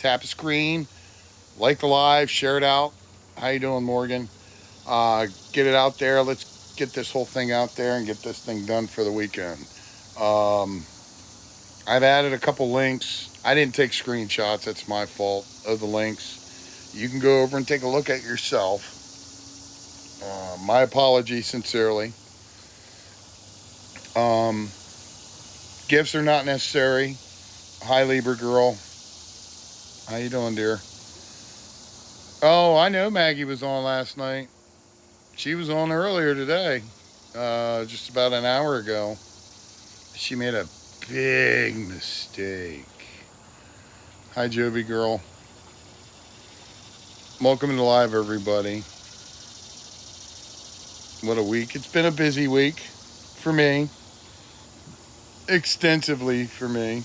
tap a screen, like the live, share it out. How you doing, Morgan? Get it out there. Let's get this whole thing out there and get this thing done for the weekend. Um, I've added a couple links. I didn't take screenshots. That's my fault of the links. You can go over and take a look at yourself. My apologies sincerely. Um, Gifts are not necessary. Hi, Libra girl. How you doing, dear? Oh, I know Maggie was on last night. She was on earlier today, just about an hour ago. She made a big mistake. Hi, Jovi girl. Welcome to live, everybody. What a week. It's been a busy week for me. Extensively for me.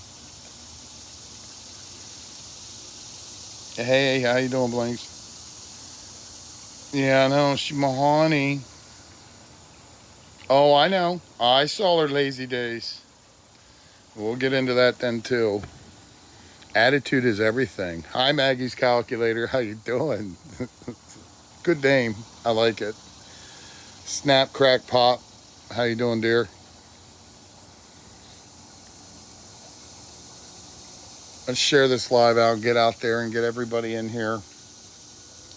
Hey, how you doing, Blanks? Yeah, I know. She Mahoney. Oh, I know. I saw her lazy days. We'll get into that then, too. Attitude is everything. Hi, Maggie's calculator. How you doing? Good name. I like it. Snap, crack, pop. How you doing, dear? Let's share this live out. Get out there and get everybody in here.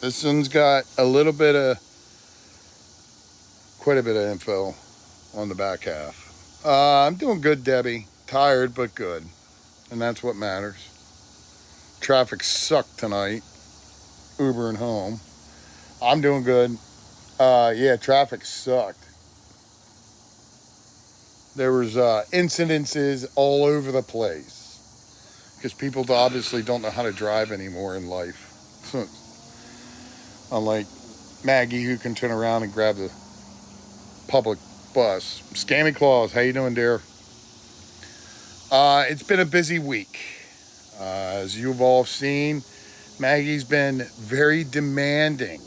This one's got quite a bit of info on the back half. I'm doing good, Debbie. Tired, but good. And that's what matters. Traffic sucked tonight. Ubering home. I'm doing good. Yeah, traffic sucked. There was incidences all over the place. Because people obviously don't know how to drive anymore in life. Unlike Maggie, who can turn around and grab the public bus. Scammy Claus, how you doing, dear? It's been a busy week. As you've all seen, Maggie's been very demanding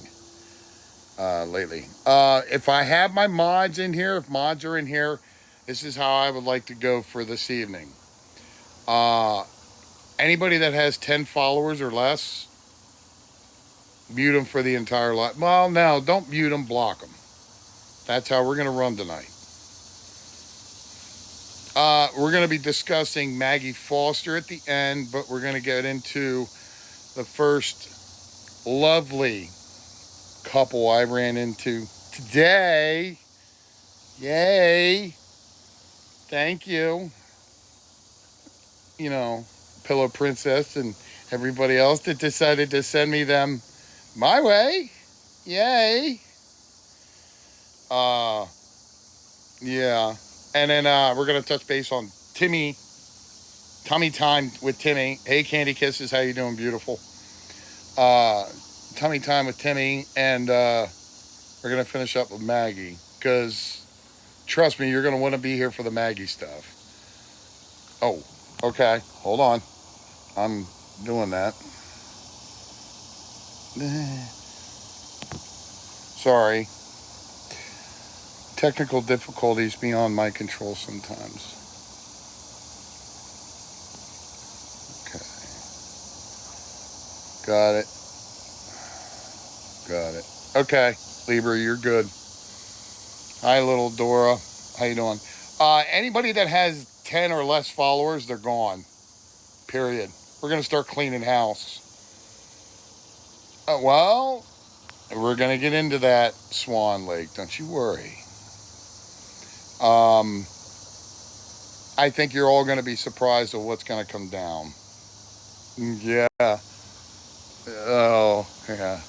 lately. If I have my mods in here, if mods are in here, this is how I would like to go for this evening. Anybody that has 10 followers or less, mute them for the entire lot. Well, no, don't mute them, block them. That's how we're going to run tonight. We're going to be discussing Maggie Foster at the end, but we're going to get into the first lovely couple I ran into today. Yay. Thank you. You know, Pillow Princess and everybody else that decided to send me them my way. Yay. Yeah. And then we're going to touch base on Tummy Time with Timmy. Hey, Candy Kisses, how you doing, beautiful? Tummy Time with Timmy, and we're going to finish up with Maggie, because trust me, you're going to want to be here for the Maggie stuff. Oh, okay. Hold on. I'm doing that. Sorry. Technical difficulties beyond my control sometimes. Okay. Got it. Okay, Libra, you're good. Hi, little Dora. How you doing? Anybody that has 10 or less followers, they're gone. Period. We're going to start cleaning house. Well, we're going to get into that, Swan Lake. Don't you worry. I think you're all going to be surprised at what's going to come down. Yeah. Oh, yeah.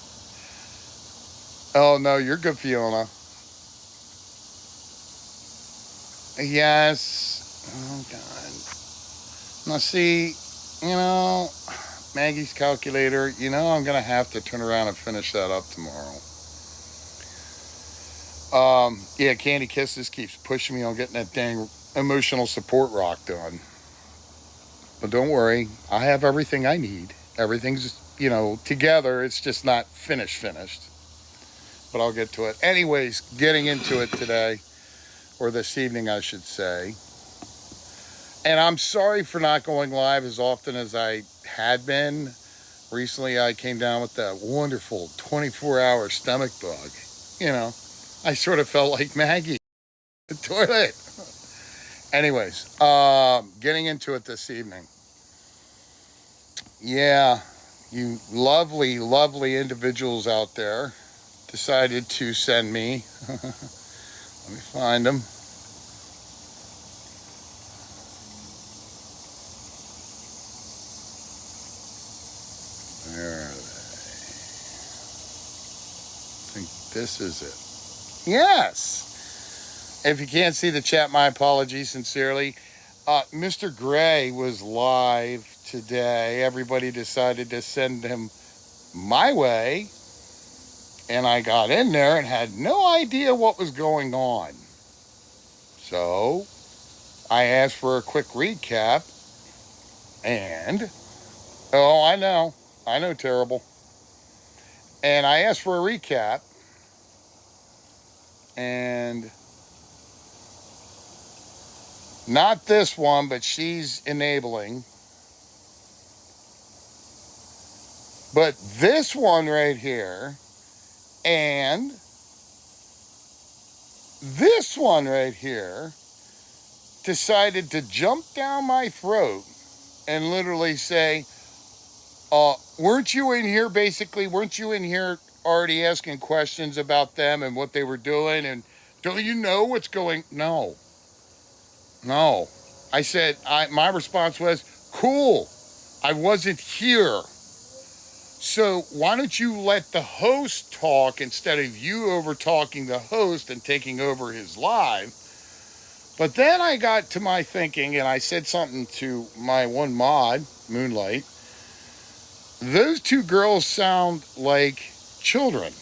Oh, no, you're good, Fiona. Yes. Oh, God. Now, see, Maggie's calculator, I'm going to have to turn around and finish that up tomorrow. Yeah, Candy Kisses keeps pushing me on getting that dang emotional support rock done. But don't worry, I have everything I need. Everything's, together. It's just not finished. But I'll get to it. Anyways, getting into it today, or this evening, I should say. And I'm sorry for not going live as often as I had been. Recently, I came down with that wonderful 24-hour stomach bug. You know, I sort of felt like Maggie, the toilet. Anyways, getting into it this evening. Yeah, you lovely, lovely individuals out there decided to send me. Let me find them. Where are they? I think this is it. Yes. If you can't see the chat, my apologies sincerely. Mr. Gray was live today. Everybody decided to send him my way. And I got in there and had no idea what was going on. So I asked for a quick recap. And, oh, I know, terrible. And I asked for a recap. And not this one, but she's enabling. But this one right here. And this one right here decided to jump down my throat and literally say, weren't you in here already asking questions about them and what they were doing? And don't you know what's going? No. I said, my response was, cool. I wasn't here. So why don't you let the host talk instead of you over talking the host and taking over his live? But then I got to my thinking and I said something to my one mod, Moonlight. Those two girls sound like children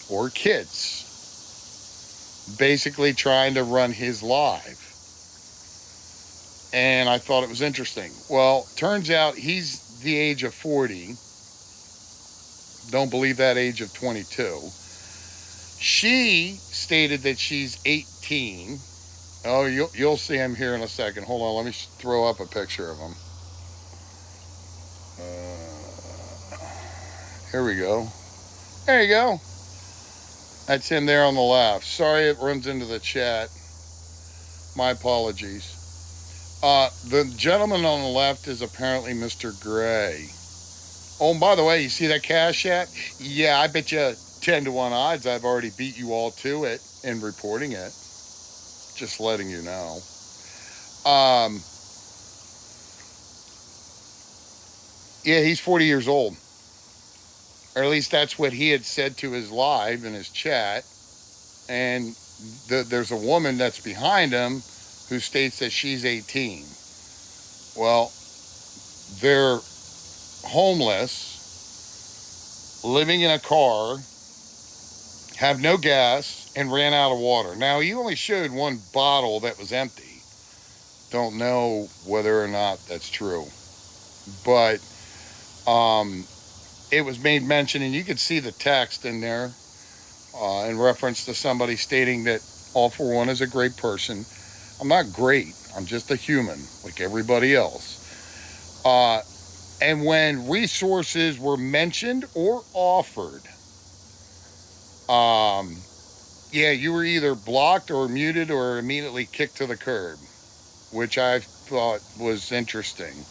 or kids basically trying to run his live. And I thought it was interesting. Well, turns out he's the age of 40. Don't believe that age of 22. She stated that she's 18. Oh, you'll see him here in a second. Hold on, let me throw up a picture of him. Here we go. There you go. That's him there on the left. Sorry it runs into the chat. My apologies. The gentleman on the left is apparently Mr. Gray. Oh, and by the way, you see that cash app? Yeah, I bet you 10 to 1 odds I've already beat you all to it in reporting it. Just letting you know. Yeah, he's 40 years old. Or at least that's what he had said to his live in his chat. And there's a woman that's behind him who states that she's 18. Well, they're homeless, living in a car, have no gas, and ran out of water. Now, he only showed one bottle that was empty. Don't know whether or not that's true. But it was made mention, and you could see the text in there in reference to somebody stating that all4one is a great person. I'm not great. I'm just a human like everybody else. And when resources were mentioned or offered, yeah, you were either blocked or muted or immediately kicked to the curb, which I thought was interesting.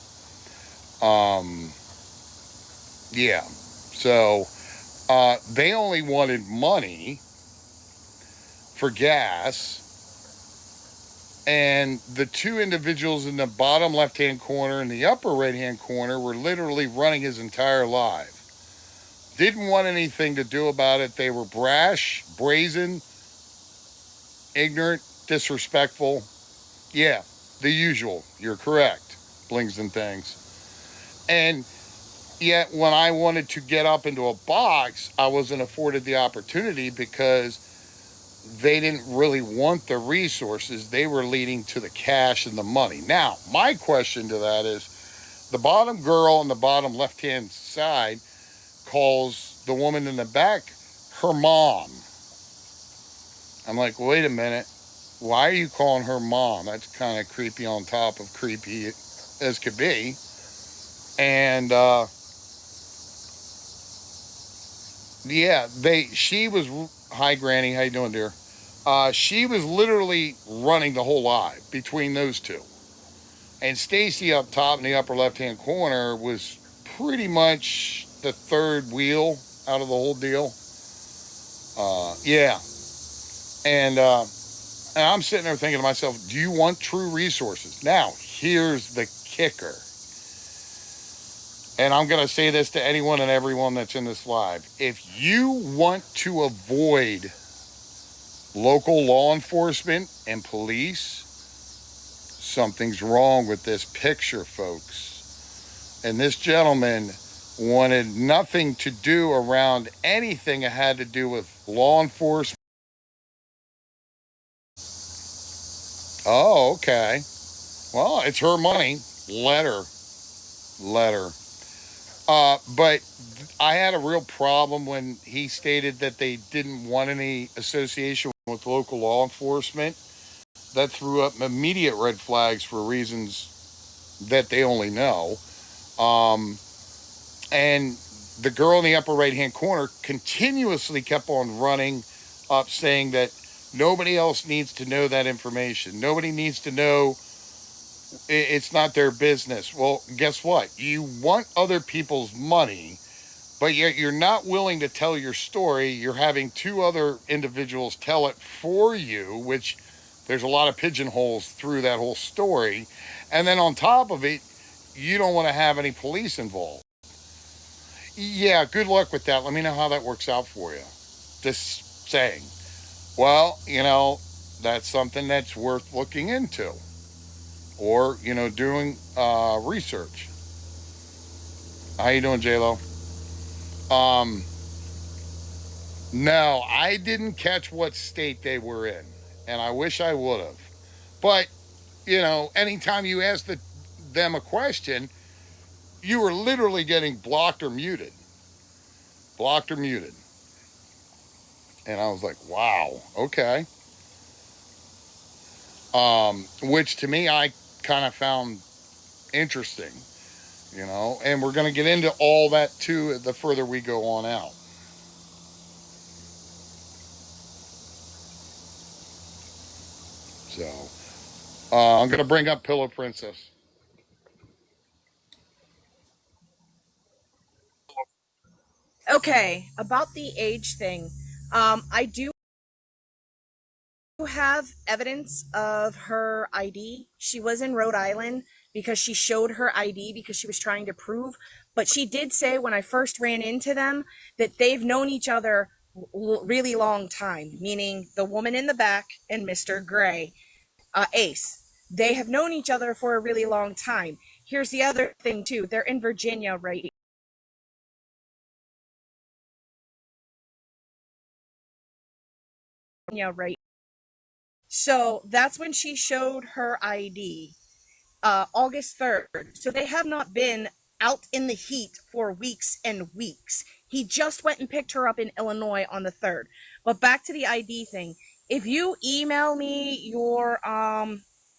Yeah, so they only wanted money for gas. And the two individuals in the bottom left-hand corner and the upper right-hand corner were literally running his entire life. Didn't want anything to do about it. They were brash, brazen, ignorant, disrespectful. Yeah, the usual. You're correct. Blings and things. And yet when I wanted to get up into a box, I wasn't afforded the opportunity because they didn't really want the resources. They were leading to the cash and the money. Now, my question to that is, the bottom girl on the bottom left-hand side calls the woman in the back her mom. I'm like, wait a minute. Why are you calling her mom? That's kind of creepy on top of creepy as could be. And yeah, she was, hi Granny, how you doing, dear? She was literally running the whole live between those two. And Stacy up top in the upper left hand corner was pretty much the third wheel out of the whole deal. Yeah. And, uh, and I'm sitting there thinking to myself, do you want true resources? Now, here's the kicker. And I'm going to say this to anyone and everyone that's in this live. If you want to avoid local law enforcement and police, something's wrong with this picture, folks. And this gentleman wanted nothing to do around anything that had to do with law enforcement. Oh, okay. Well, it's her money. Let her. Let her. But I had a real problem when he stated that they didn't want any association with local law enforcement. That threw up immediate red flags for reasons that they only know. Um, and the girl in the upper right hand corner continuously kept on running up saying that nobody else needs to know that information. Nobody needs to know, it's not their business. Well, guess what? You want other people's money, but yet you're not willing to tell your story. You're having two other individuals tell it for you, which there's a lot of pigeonholes through that whole story. And then on top of it, you don't want to have any police involved. Yeah, good luck with that. Let me know how that works out for you. Just saying. Well, that's something that's worth looking into, or doing research. How you doing, J Lo? Um, no, I didn't catch what state they were in, and I wish I would have. But anytime you ask them a question, you were literally getting blocked or muted, blocked or muted, and I was like, wow, okay. Which to me I kind of found interesting, and we're going to get into all that too the further we go on out. So I'm going to bring up Pillow Princess. Okay, about the age thing. I do have evidence of her ID. She was in Rhode Island because she showed her ID because she was trying to prove. But she did say when I first ran into them that they've known each other really long time, meaning the woman in the back and Mr. Gray, Ace. They have known each other for a really long time. Here's the other thing too. They're in Virginia right. So that's when she showed her ID, August 3rd. So they have not been out in the heat for weeks and weeks. He just went and picked her up in Illinois on the 3rd. But back to the ID thing. If you email me your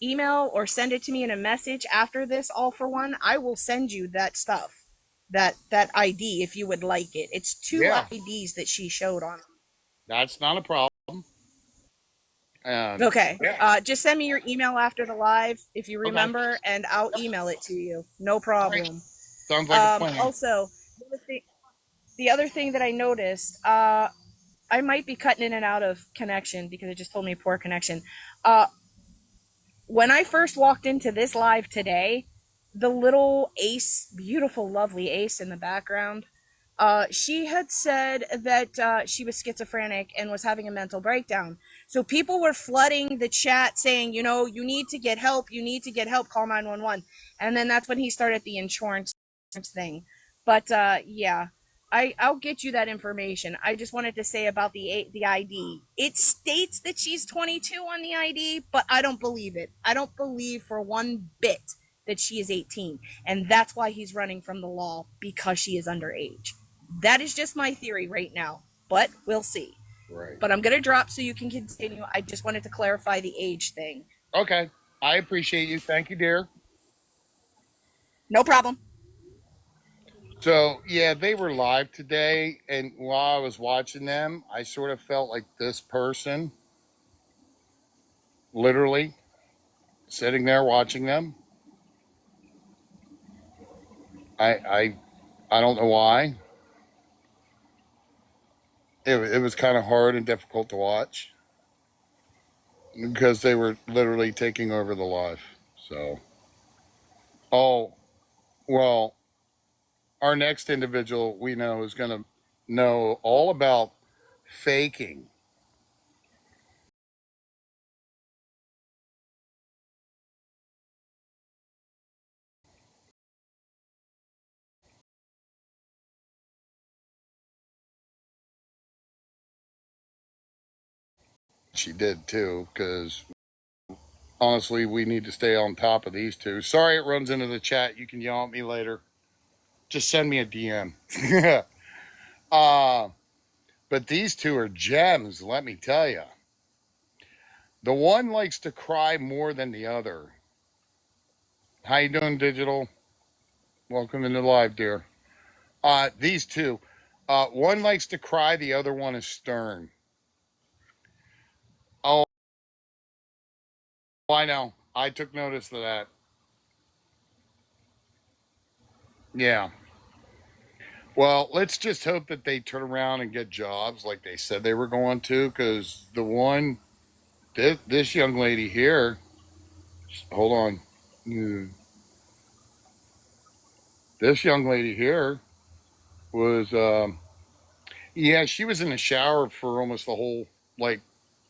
email or send it to me in a message after this all for one, I will send you that stuff. That ID if you would like it. It's two Yeah, IDs that she showed on. that's not a problem. And Okay. yeah, Just send me your email after the live if you okay, remember, and I'll email it to you. No all right, problem. sounds like a plan. Also, the other thing that I noticed, I might be cutting in and out of connection because it just told me poor connection. Uh, when I first walked into this live today, the little Ace, beautiful, lovely Ace in the background, she had said that she was schizophrenic and was having a mental breakdown. So people were flooding the chat saying, you need to get help, you need to get help, call 911. And then that's when he started the insurance thing. But yeah, I'll get you that information. I just wanted to say about the ID. It states that she's 22 on the ID, but I don't believe it. I don't believe for one bit that she is 18, and that's why he's running from the law because she is underage. That is just my theory right now, but we'll see. Right. But I'm gonna drop so you can continue. I just wanted to clarify the age thing. Okay. I appreciate you. Thank you, dear. No problem. So yeah, they were live today, and while I was watching them, I sort of felt like this person, literally sitting there watching them. I I I don't know why. It was kind of hard and difficult to watch because they were literally taking over the live. So, oh well, our next individual we know is going to know all about faking. She did too, because honestly, we need to stay on top of these two. Sorry it runs into the chat. You can yell at me later. Just send me a DM. uh, but these two are gems, let me tell you. The one likes to cry more than the other. How you doing, Digital? Welcome into live, dear. These two. One likes to cry, the other one is stern. Oh, I know. I took notice of that. Yeah. Well, let's just hope that they turn around and get jobs like they said they were going to, because the one, this young lady here, hold on. This young lady here was, yeah, she was in the shower for almost the whole, like,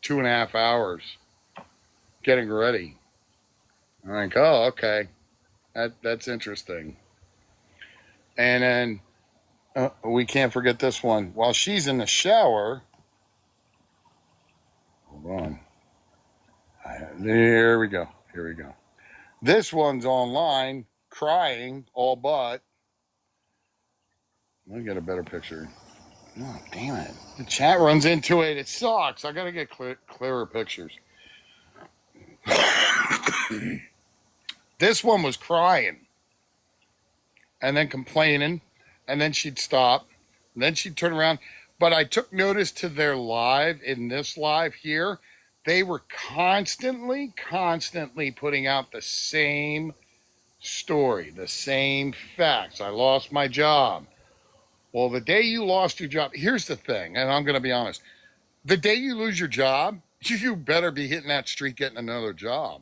2.5 hours getting ready. I'm like, oh, okay. That's interesting. And then we can't forget this one. While she's in the shower, hold on. There we go. Here we go. This one's online crying all but. Let me get a better picture. Oh, damn it. The chat runs into it. It sucks. I got to get clearer pictures. This one was crying and then complaining, and then she'd stop, and then she'd turn around. But I took notice to their live, in this live here, they were constantly putting out the same story, the same facts. I lost my job. Well, the day you lost your job, here's the thing, and I'm going to be honest. The day you lose your job, you better be hitting that street getting another job.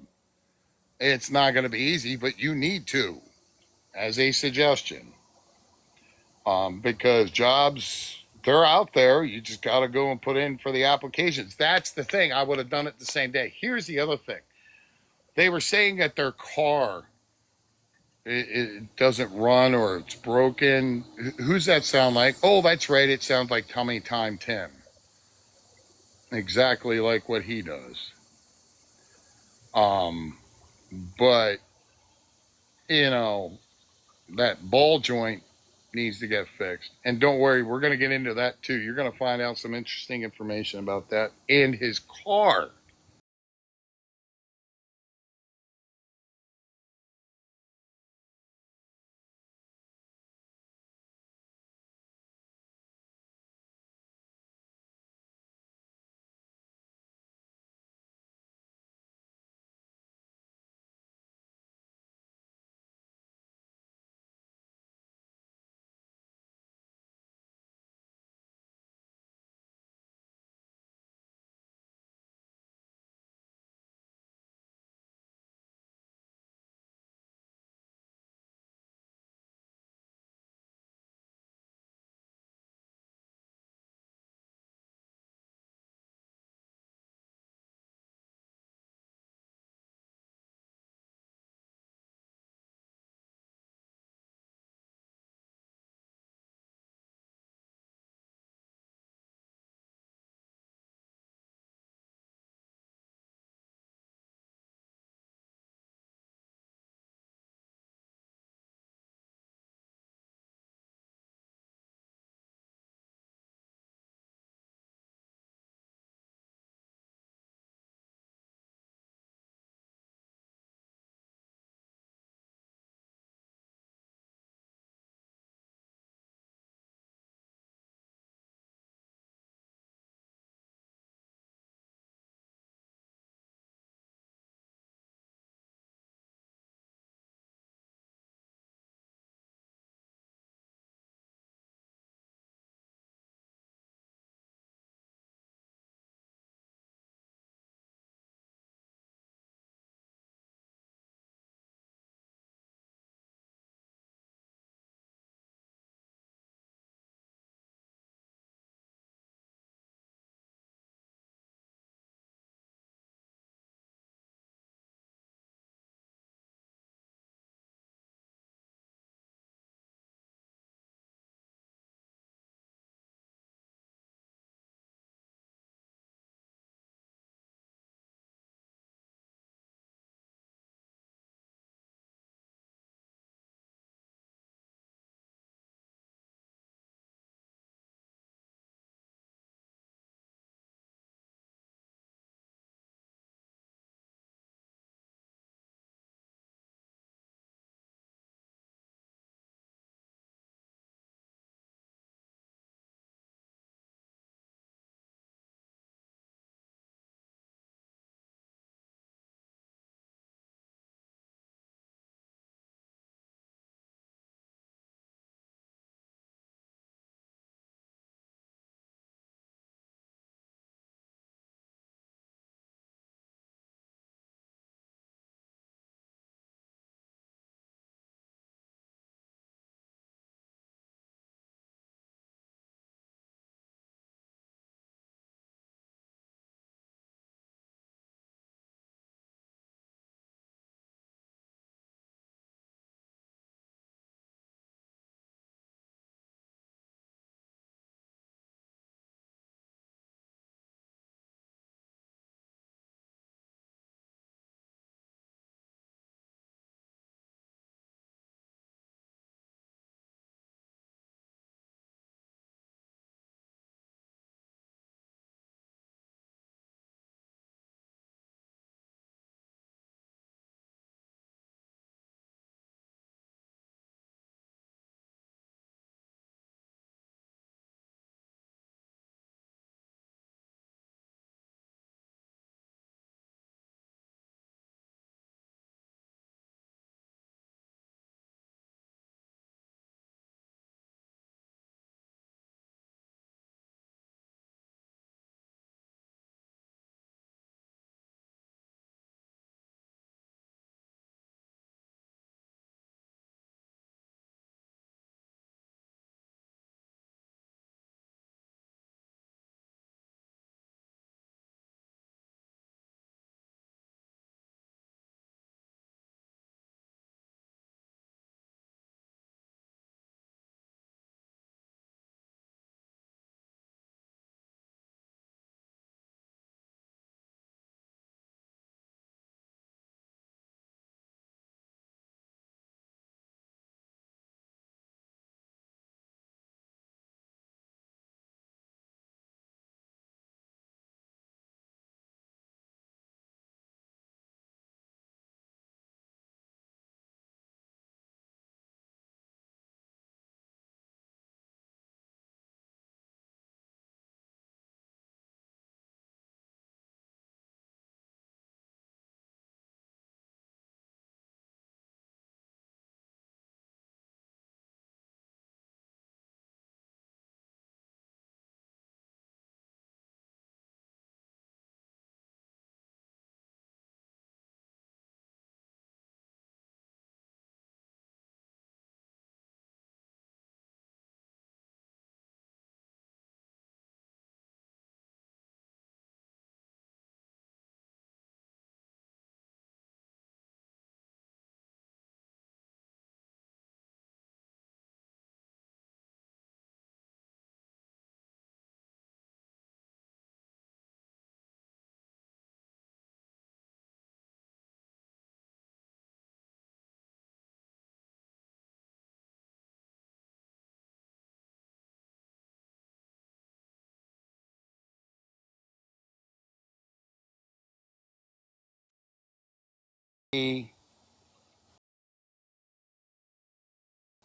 It's not going to be easy, but you need to, as a suggestion. Because jobs, they're out there. You just got to go and put in for the applications. That's the thing. I would have done it the same day. Here's the other thing. They were saying that their car, it doesn't run or it's broken. Who's that sound like? Oh, that's right. It sounds like Tummy Time Tim. Exactly like what he does. Um, but, you know, that ball joint needs to get fixed. And don't worry, we're going to get into that too. You're going to find out some interesting information about that and his car.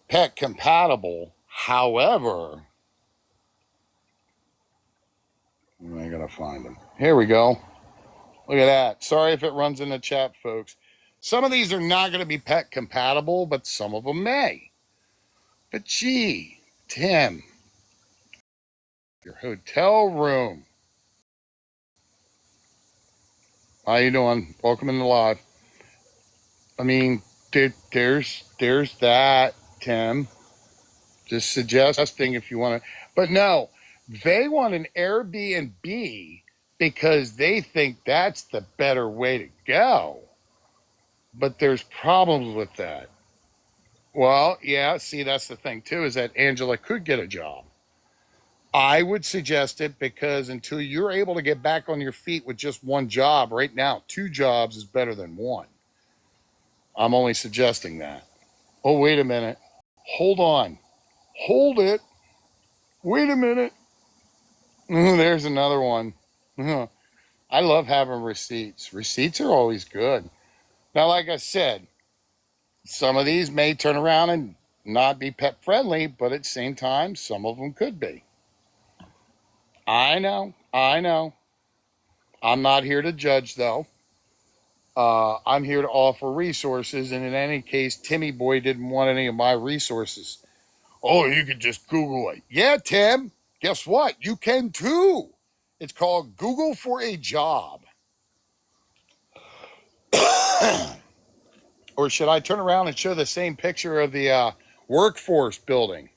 pet compatible. However, am I gonna find them? Here we go. Look at that. Sorry if it runs in the chat, folks. Some of these are not going to be pet compatible, but some of them may. But gee, Tim, your hotel room. How you doing? Welcome into live. I mean, there's that, Tim. Just suggesting if you want to. But no, they want an Airbnb because they think that's the better way to go. But there's problems with that. Well, yeah, see, that's the thing too, is that Angela could get a job. I would suggest it because until you're able to get back on your feet with just one job, right now, two jobs is better than one. I'm only suggesting that. Oh, wait a minute. Hold on. Hold it. Wait a minute. There's another one. I love having receipts. Receipts are always good. Now, like I said, some of these may turn around and not be pet friendly, but at the same time, some of them could be. I know. I know. I'm not here to judge, though. I'm here to offer resources, and in any case, Timmy Boy didn't want any of my resources. Oh, you could just Google it. Yeah, Tim. Guess what? You can too. It's called Google for a Job. Or should I turn around and show the same picture of the workforce building?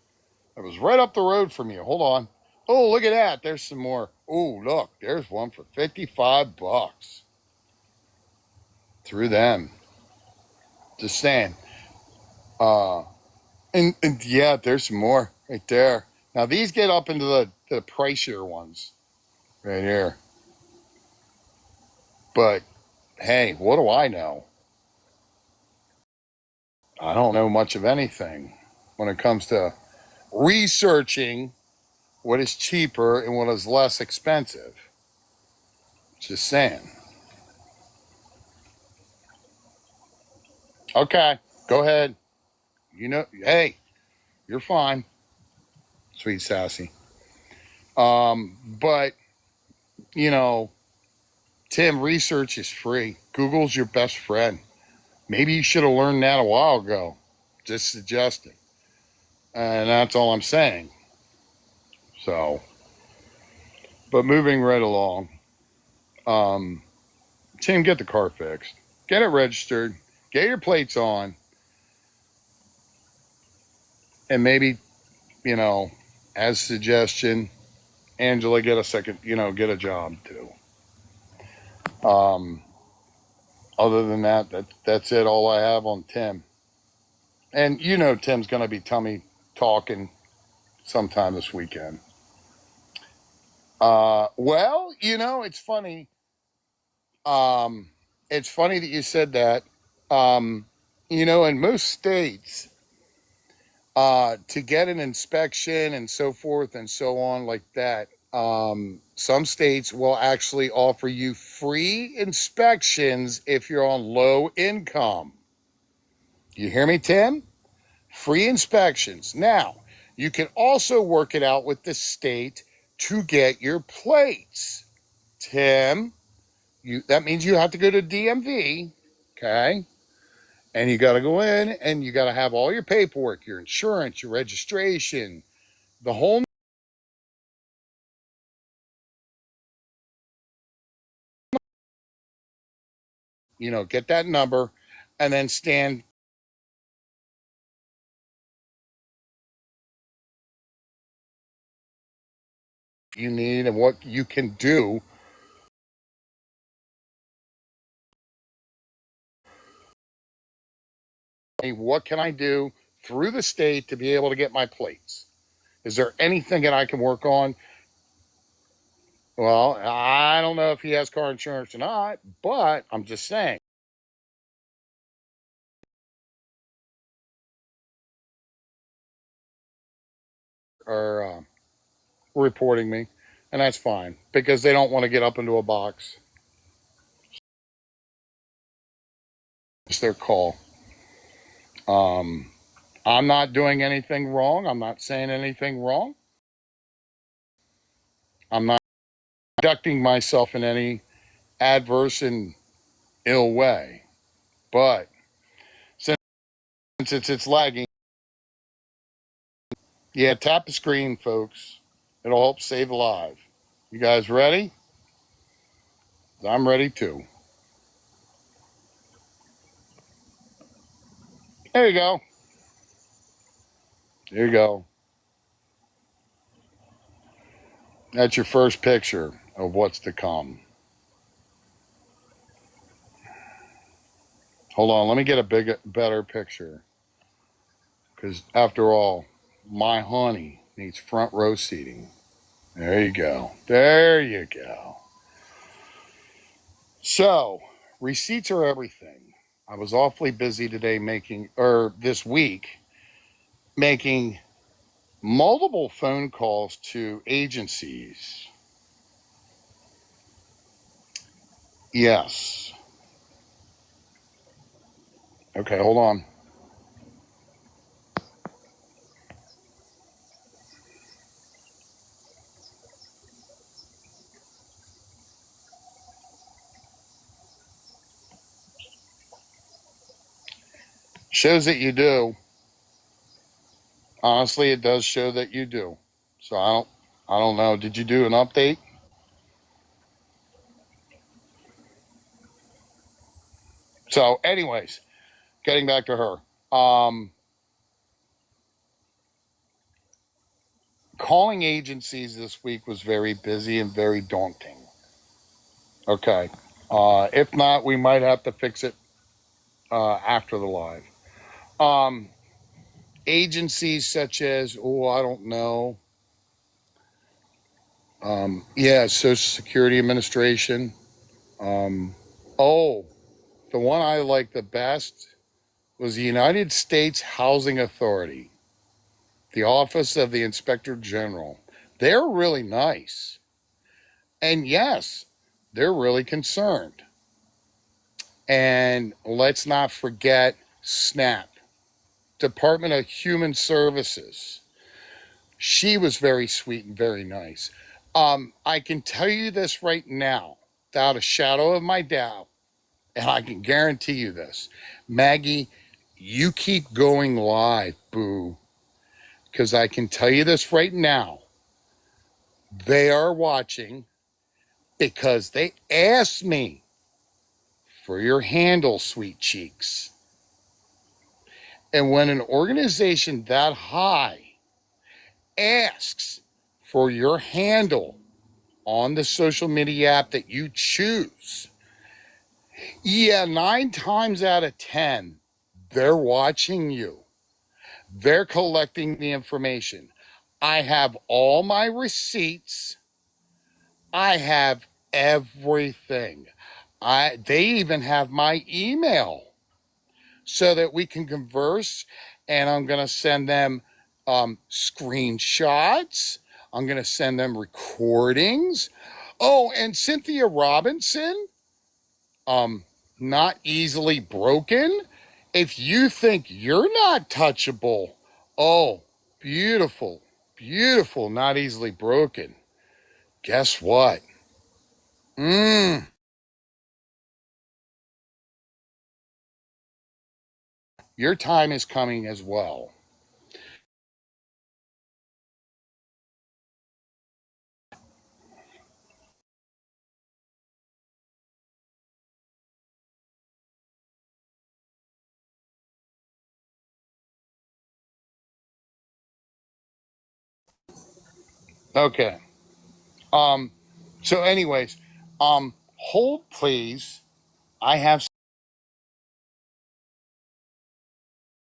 It was right up the road from you. Hold on. Oh, look at that. There's some more. Oh, look. There's one for $55. Through them. Just saying. Uh, and yeah, there's some more right there. Now these get up into the pricier ones right here. But hey, what do I know? I don't know much of anything when it comes to researching what is cheaper and what is less expensive. Just saying. Okay, go ahead. You know, hey, you're fine, sweet sassy. But you know, Tim, research is free. Google's your best friend. Maybe you should have learned that a while ago. Just suggesting. And that's all I'm saying. So, but moving right along. Um, Tim, get the car fixed. Get it registered. Get your plates on. And maybe, you know, as suggestion, Angela get a second, get a job too. Um, other than that's it. All I have on Tim. And Tim's going to be tummy talking sometime this weekend. Well, it's funny. It's funny that you said that. In most states, to get an inspection and so forth and so on like that, some states will actually offer you free inspections if you're on low income. You hear me, Tim? Free inspections. Now, you can also work it out with the state to get your plates. Tim, that means you have to go to DMV, okay? And you got to go in and you got to have all your paperwork, your insurance, your registration, the whole, get that number and then stand you need and what you can do. What can I do through the state to be able to get my plates? Is there anything that I can work on? Well, I don't know if he has car insurance or not, but I'm just saying. Or reporting me, and that's fine because they don't want to get up into a box. It's their call. Um, I'm not doing anything wrong. I'm not saying anything wrong. I'm not conducting myself in any adverse and ill way. But since it's lagging, yeah, tap the screen, folks. It'll help save a life. You guys ready? I'm ready too. There you go. There you go. That's your first picture of what's to come. Hold on, let me get a better picture. Because after all, my honey needs front row seating. There you go. There you go. So, receipts are everything. I was awfully busy today this week, making multiple phone calls to agencies. Yes. Okay, hold on. Shows that you do. Honestly, it does show that you do. So I don't know. Did you do an update? So, anyways, getting back to her. Calling agencies this week was very busy and very daunting. Okay. If not, we might have to fix it after the live. Um, Agencies such as, oh, I don't know. Yeah, Social Security Administration. Um, oh, the one I liked the best was the United States Housing Authority, the Office of the Inspector General. They're really nice. And yes, they're really concerned. And let's not forget SNAP, Department of Human Services. She was very sweet and very nice. I can tell you this right now, without a shadow of my doubt, and I can guarantee you this. Maggie, you keep going live, boo. Because I can tell you this right now. They are watching because they asked me for your handle, sweet cheeks. And when an organization that high asks for your handle on the social media app that you choose, yeah, 9 times out of 10, they're watching you. They're collecting the information. I have all my receipts. I have everything. They even have my email so that we can converse. And I'm going to send them screenshots. I'm going to send them recordings. Oh, and Cynthia Robinson, not easily broken. If you think you're not touchable, oh, beautiful, beautiful, not easily broken. Guess what? Your time is coming as well. Okay. Um, so anyways, hold please. I have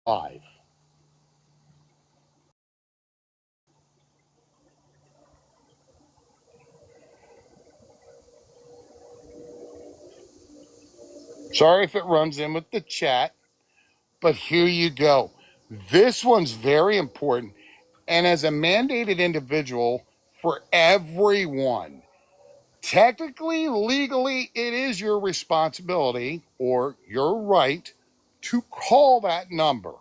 5. Sorry if it runs in with the chat, but here you go. This one's very important. And as a mandated individual for everyone, technically, legally, it is your responsibility or your right to call that number.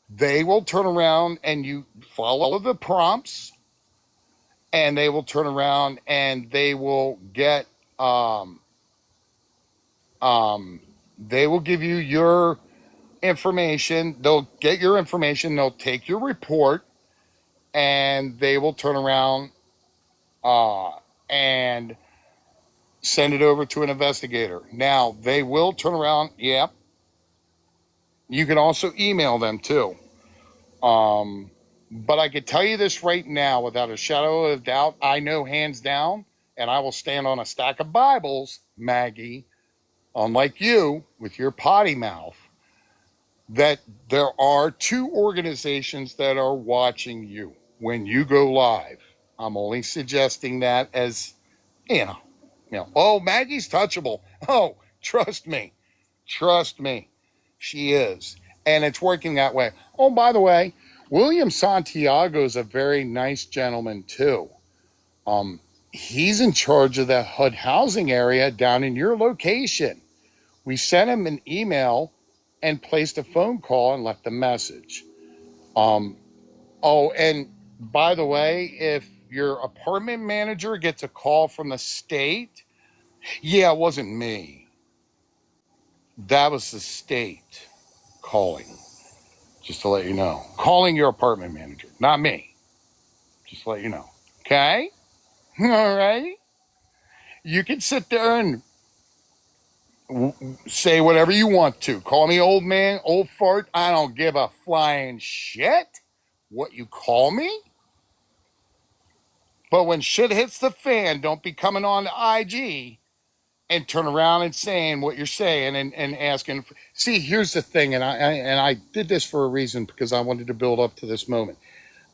They will turn around and you follow the prompts, and they will turn around and they will get um, they will give you your information. They'll get your information. They'll take your report, and they will turn around uh, and send it over to an investigator. Now they will turn around. Yep. You can also email them too. But I could tell you this right now without a shadow of a doubt. I know hands down, and I will stand on a stack of Bibles, Maggie, unlike you with your potty mouth, that there are two organizations that are watching you when you go live. I'm only suggesting that as, you know, oh, Maggie's touchable. Oh, trust me, she is. And it's working that way. Oh, by the way, William Santiago is a very nice gentleman too. Um, he's in charge of the HUD housing area down in your location. We sent him an email and placed a phone call and left a message. Um, oh, and by the way, if your apartment manager gets a call from the state, yeah, it wasn't me. That was the state calling, just to let you know. Calling your apartment manager, not me. Just to let you know. Okay? All right? You can sit there and say whatever you want to. Call me old man, old fart. I don't give a flying shit what you call me. But when shit hits the fan, don't be coming on to IG and turn around and saying what you're saying and asking. See, here's the thing, and I did this for a reason because I wanted to build up to this moment.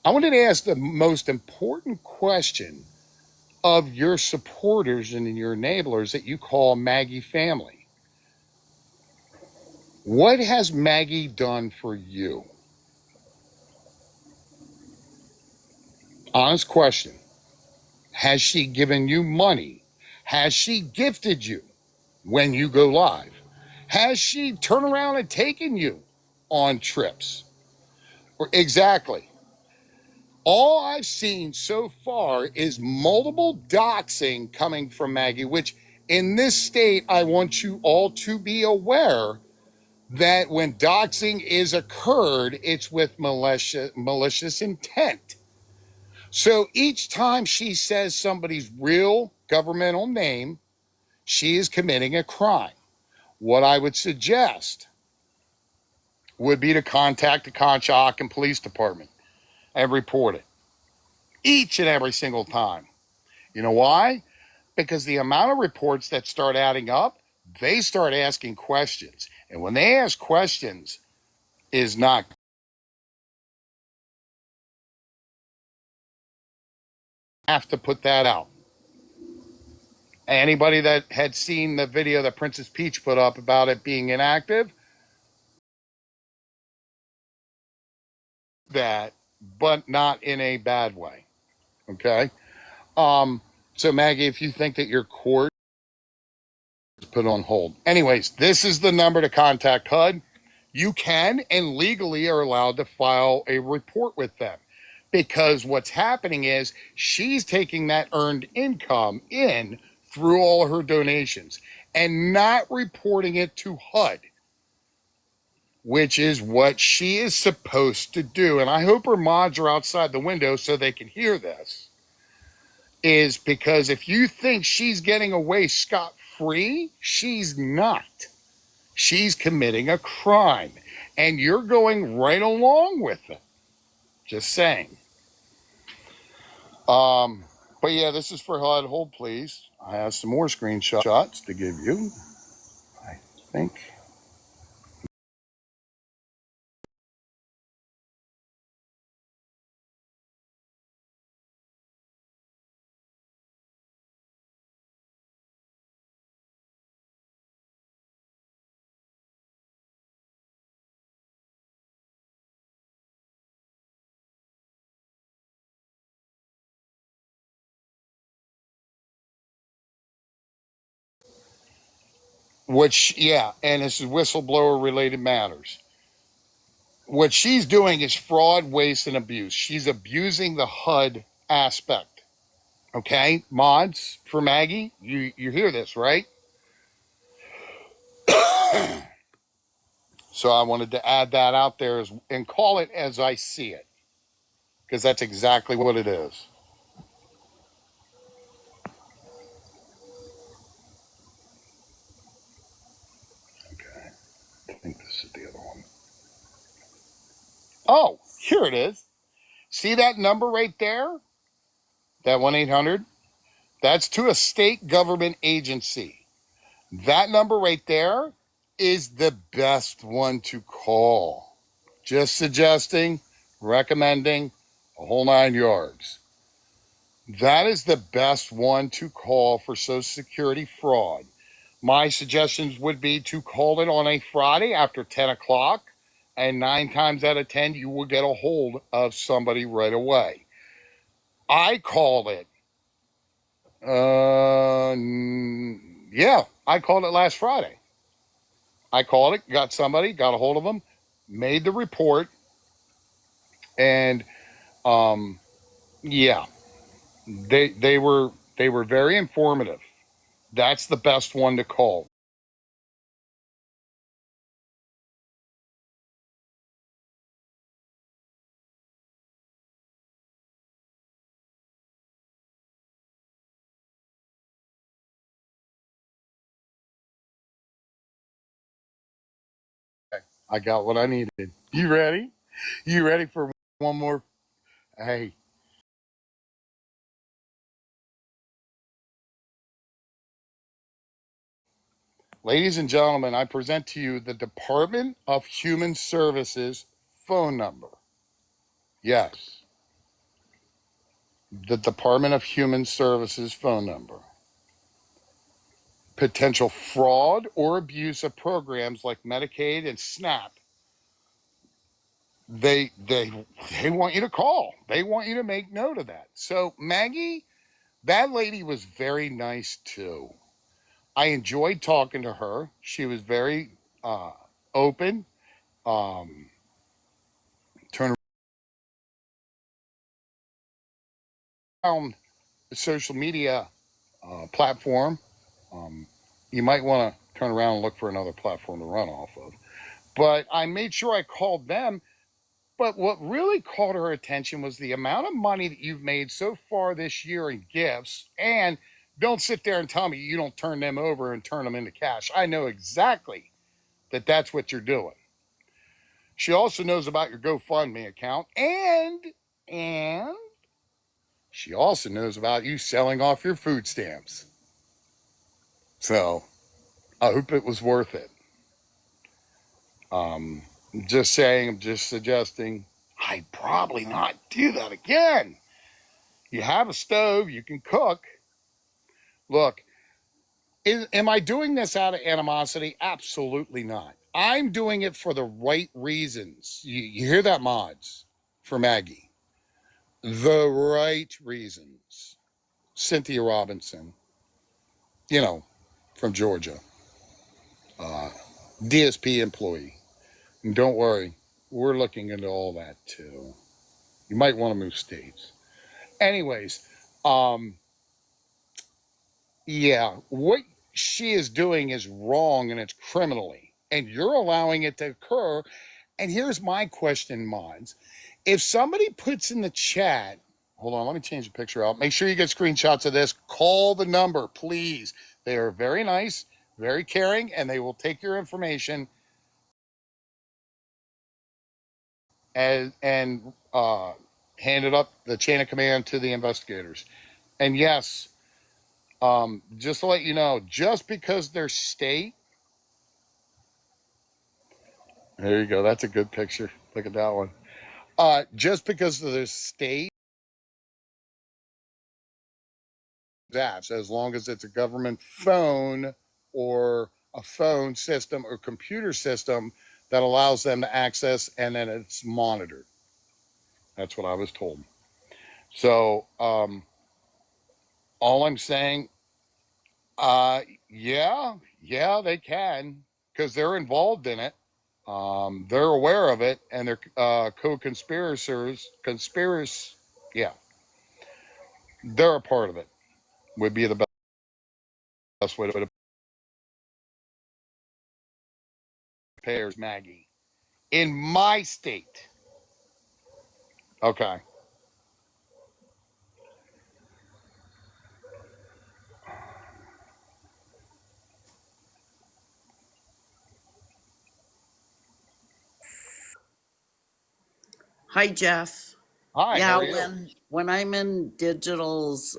I wanted to ask the most important question of your supporters and your enablers that you call Maggie family. What has Maggie done for you? Honest question. Has she given you money? Has she gifted you when you go live? Has she turned around and taken you on trips? Or exactly. All I've seen so far is multiple doxing coming from Maggie, which in this state, I want you all to be aware that when doxing is occurred, it's with malicious intent. So each time she says somebody's real governmental name, she is committing a crime. What I would suggest would be to contact the Conshohocken Police Department and report it each and every single time. You know why? Because the amount of reports that start adding up, they start asking questions. And when they ask questions, is not have to put that out. Anybody that had seen the video that Princess Peach put up about it being inactive, that, but not in a bad way. Okay. Um, so Maggie, if you think that your court is put on hold. Anyways, this is the number to contact HUD. You can and legally are allowed to file a report with them. Because what's happening is she's taking that earned income in through all her donations and not reporting it to HUD, which is what she is supposed to do. And I hope her mods are outside the window so they can hear this. Is because if you think she's getting away scot-free, she's not. She's committing a crime. And you're going right along with it. Just saying. But yeah, this is for HUD. Hold, please. I have some more screenshots to give you. I think. which, yeah, and this is whistleblower related matters. What she's doing is fraud, waste, and abuse. She's abusing the HUD aspect. Okay, mods for Maggie, you hear this, right? So I wanted to add that out there and call it as I see it, because that's exactly what it is. Okay, I think this is the other one. Oh, here it is. See that number right there? That 1-800? That's to a state government agency. That number right there is the best one to call. Just suggesting, recommending, a whole 9 yards. That is the best one to call for Social Security fraud. My suggestions would be to call it on a Friday after 10 o'clock, and 9 times out of 10, you will get a hold of somebody right away. I called it. Yeah, I called it last Friday. I called it, got somebody, got a hold of them, made the report, and yeah, they were very informative. That's the best one to call. I got what I needed. You ready? You ready for one more? Hey, ladies and gentlemen, I present to you the Department of Human Services phone number. Yes, the Department of Human Services phone number. Potential fraud or abuse of programs like Medicaid and SNAP. They want you to call. They want you to make note of that. So Maggie, that lady was very nice too. I enjoyed talking to her. She was very open. Um, Turn around the social media platform. Um, you might want to turn around and look for another platform to run off of. But I made sure I called them. But what really caught her attention was the amount of money that you've made so far this year in gifts. And don't sit there and tell me you don't turn them over and turn them into cash. I know exactly that that's what you're doing. She also knows about your GoFundMe account, and she also knows about you selling off your food stamps. So I hope it was worth it. Um, just saying, I'm just suggesting I'd probably not do that again. You have a stove, you can cook. Look, am I doing this out of animosity? Absolutely not. I'm doing it for the right reasons. You hear that, mods, for Maggie? The right reasons. Cynthia Robinson, you know, from Georgia, uh, DSP employee. And don't worry, we're looking into all that too. You might want to move states. Anyways, um, yeah, what she is doing is wrong and it's criminally, and you're allowing it to occur. And here's my question, mods. If somebody puts in the chat, hold on, let me change the picture out. Make sure you get screenshots of this. Call the number, please. They are very nice, very caring, and they will take your information and hand it up the chain of command to the investigators. And yes, just to let you know, just because they're state, there you go. That's a good picture. Look at that one. Just because of their state, apps, as long as it's a government phone or a phone system or computer system that allows them to access, and then it's monitored. That's what I was told. So all I'm saying, Yeah, they can because they're involved in it. They're aware of it, and they're conspirators. Yeah, they're a part of it. Would be the best way to put it. Payers Maggie in my state. Okay. Hi, Jeff. Hi. How Yeah, are you? when I'm in digital's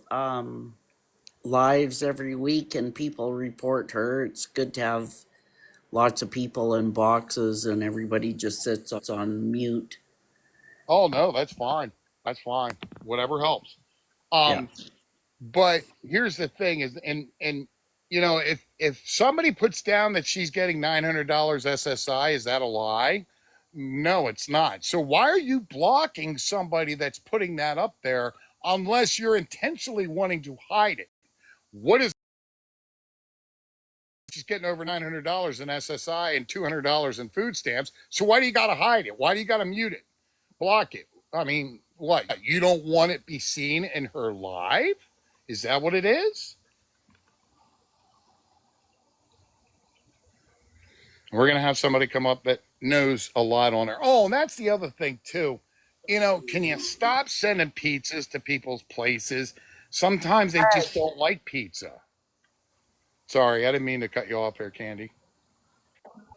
lives every week and people report her, it's good to have lots of people in boxes and everybody just sits on mute. Oh no, that's fine. That's fine. Whatever helps. Yeah. Um, but here's the thing: is and if somebody puts down that she's getting $900 SSI, is that a lie? No, it's not. So why are you blocking somebody that's putting that up there unless you're intentionally wanting to hide it? What is she's getting over $900 in SSI and $200 in food stamps? So why do you got to hide it? Why do you got to mute it? Block it? I mean, what? You don't want it be seen in her live? Is that what it is? We're going to have somebody come up that knows a lot on her. Oh, and that's the other thing, too. Can you stop sending pizzas to people's places? Sometimes they just don't like pizza. Sorry, I didn't mean to cut you off there, Candy.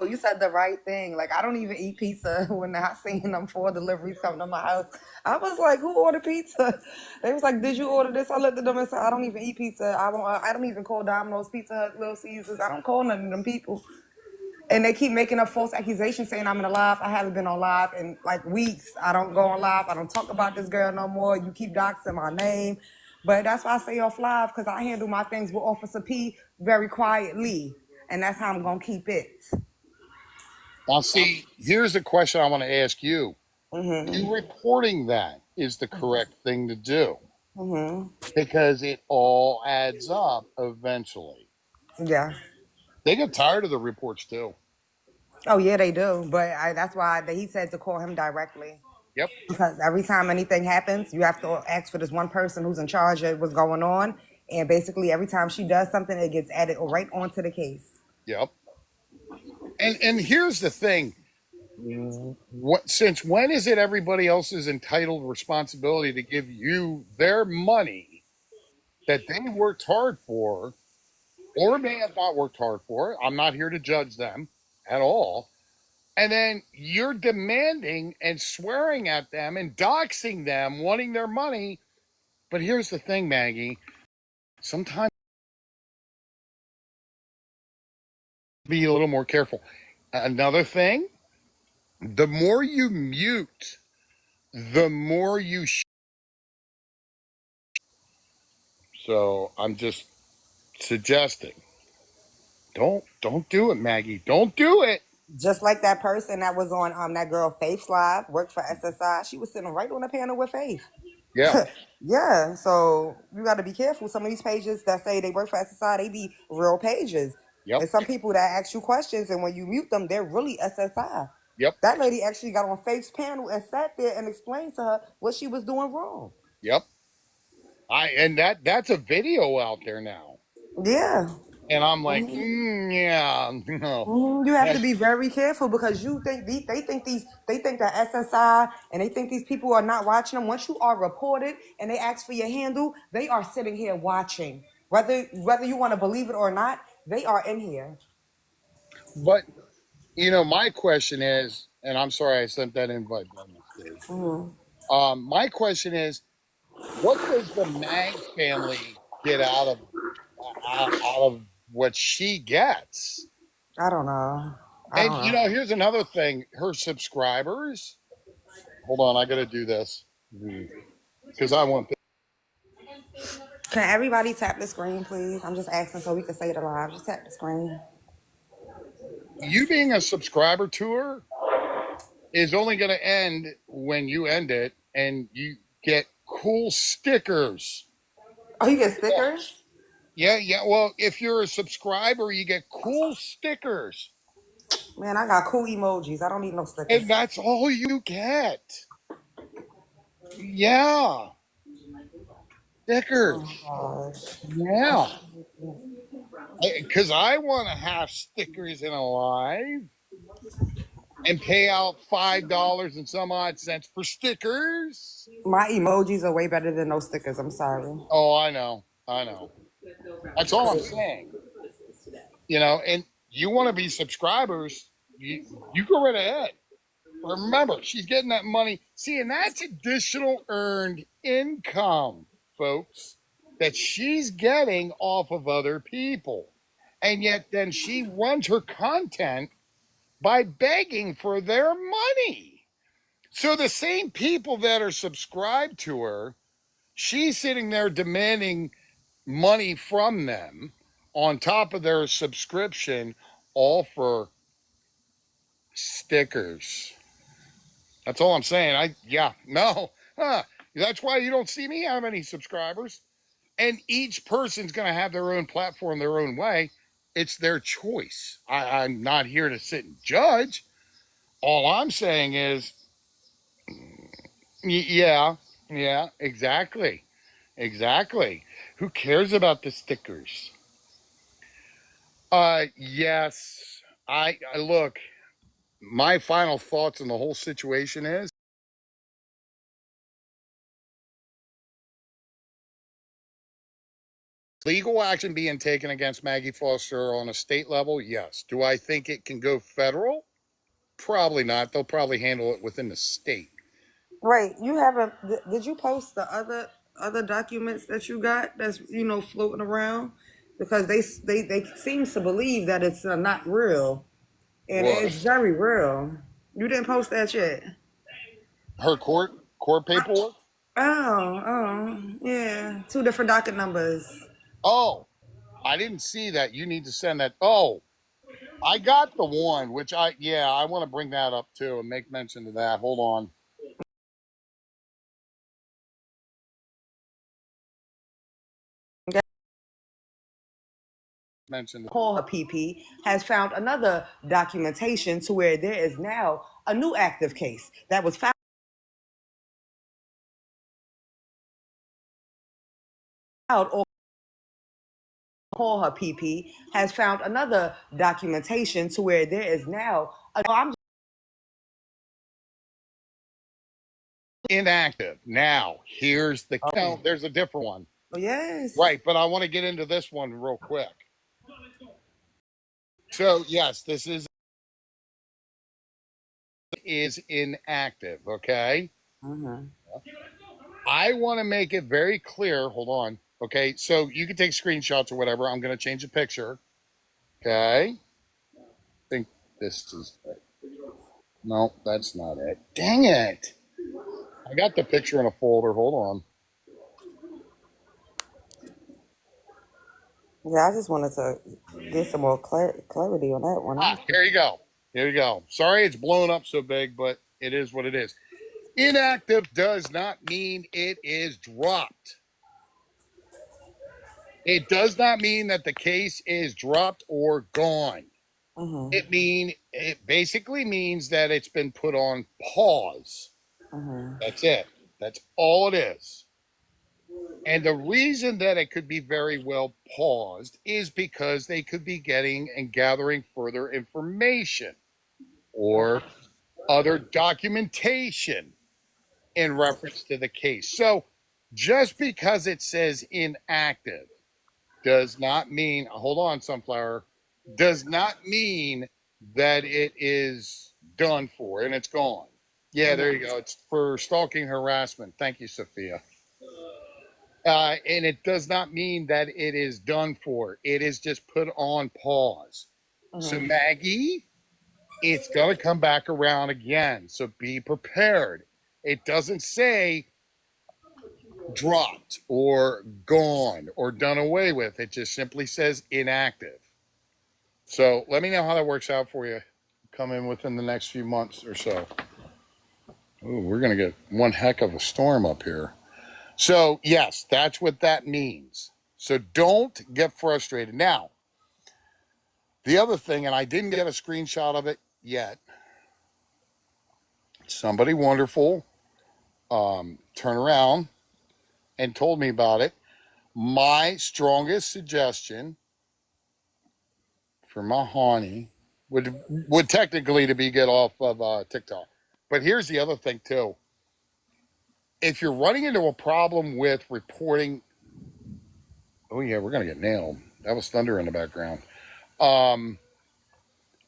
Well, you said the right thing. Like I don't even eat pizza. When I seen them for delivery coming to my house, I was like, "Who ordered pizza?" They was like, "Did you order this?" I looked at them and said, "I don't even eat pizza. I won't. I don't even call Domino's, Pizza Hut, Little Caesars. I don't call none of them people." And they keep making up false accusations saying I'm in a live. I haven't been on live in like weeks. I don't go on live. I don't talk about this girl no more. You keep doxing my name. But that's why I stay off live because I handle my things with Officer P very quietly. And that's how I'm going to keep it. Now, see, here's a question I want to ask you. Mm-hmm. You reporting that is the correct thing to do Mm-hmm. because it all adds up eventually. Yeah. They get tired of the reports, too. Oh, yeah, they do. But that's why he said to call him directly. Yep, Because every time anything happens, you have to ask for this one person who's in charge of what's going on. And basically, every time she does something, it gets added right onto the case. yep. And here's the thing. What since when is it everybody else's entitled responsibility to give you their money that they worked hard for or may have not worked hard for? I'm not here to judge them at all. And then you're demanding and swearing at them and doxing them, wanting their money. But here's the thing, Maggie. Sometimes be a little more careful. Another thing, the more you mute, the more you. So I'm just suggesting, don't do it, Maggie. Don't do it. Just like that person that was on that girl Faith's live, worked for SSI. She was sitting right on the panel with Faith. Yeah, Yeah, so you got to be careful. Some of these pages that say they work for SSI, they be real pages. yep, And some people that ask you questions, and when you mute them, they're really SSI. yep, That lady actually got on Faith's panel and sat there and explained to her what she was doing wrong. yep. And that's a video out there now. Yeah. And I'm like, Mhm. yeah, no. You have to That's, be very careful because you think they think that SSI and they think these people are not watching them. Once you are reported and they ask for your handle, they are sitting here watching. Whether you want to believe it or not, they are in here. but my question is, and I'm sorry I sent that invite by mistake. My question is, what does the Mag family get out of what she gets? I don't know. I And don't know. here's another thing: her subscribers. Hold on, I got to do this because I want Can everybody tap the screen, please? I'm just asking so we can say it live. Just tap the screen. you being a subscriber to her is only going to end when you end it, and you get cool stickers. Oh, you get stickers? Yeah. Well, if you're a subscriber, you get cool stickers, Man, I got cool emojis. I don't need no and stickers. that's all you get. Yeah, Oh stickers. gosh. Yeah, because I want to have stickers in a live and pay out $5 and some odd cents for stickers. My emojis are way better than no stickers. I'm sorry. Oh, I know. I know. That's all I'm saying. And you want to be subscribers, you go right ahead. Remember, she's getting that money. See, and that's additional earned income, folks, that she's getting off of other people. And yet then she runs her content by begging for their money. So the same people that are subscribed to her, she's sitting there demanding money from them on top of their subscription, all for stickers. That's all I'm saying. No. That's why you don't see me have any subscribers. And each person's going to have their own platform, their own way. It's their choice. I'm not here to sit and judge. All I'm saying is, yeah, exactly. Who cares about the stickers? Yes. I look. My final thoughts on the whole situation is legal action being taken against Maggie Foster on a state level. Yes. Do I think it can go federal? Probably not. They'll probably handle it within the state. Wait, you haven't? Did you post the other documents that you got that's floating around? Because they seem to believe that it's not real, and it's What? very real. You didn't post that yet. Her court paperwork? Oh, yeah. Two different docket numbers. Oh, I didn't see that. You need to send that. Oh, I got the one, which I want to bring that up too and make mention of that. Hold on. Mention Call her PP has found another documentation to where there is now a new active case that was found or call her PP has found another documentation to where there is now I'm inactive. Now, here's the no, there's a different one. yes. Right, but I want to get into this one real quick. So, yes, this is inactive, okay? Mm-hmm. I want to make it very clear. Hold on. Okay, so you can take screenshots or whatever. I'm going to change the picture. Okay. I think this is it. No, that's not it. Dang it. I got the picture in a folder. Hold on. Yeah, I just wanted to get some more clarity on that one. Here you go. Here you go. Sorry it's blown up so big, but it is what it is. Inactive does not mean it is dropped. It does not mean that the case is dropped or gone. Mm-hmm. It basically means that it's been put on pause. Mm-hmm. That's it. That's all it is. And the reason that it could be very well paused is because they could be getting and gathering further information or other documentation in reference to the case. So just because it says inactive does not mean, hold on, Sunflower, does not mean that it is done for and it's gone. Yeah, there you go. It's for stalking harassment. Thank you, Sophia. And it does not mean that it is done for. It is just put on pause. So, Maggie, it's going to come back around again. So be prepared. It doesn't say dropped or gone or done away with. It just simply says inactive. So let me know how that works out for you. Come in within the next few months or so. Ooh, we're going to get one heck of a storm up here. So, yes, that's what that means. So don't get frustrated. Now, the other thing, and I didn't get a screenshot of it yet, somebody wonderful turned around and told me about it. My strongest suggestion for my honey would technically to be get off of TikTok. But here's the other thing too. If you're running into a problem with reporting, oh yeah, we're gonna get nailed. That was thunder in the background.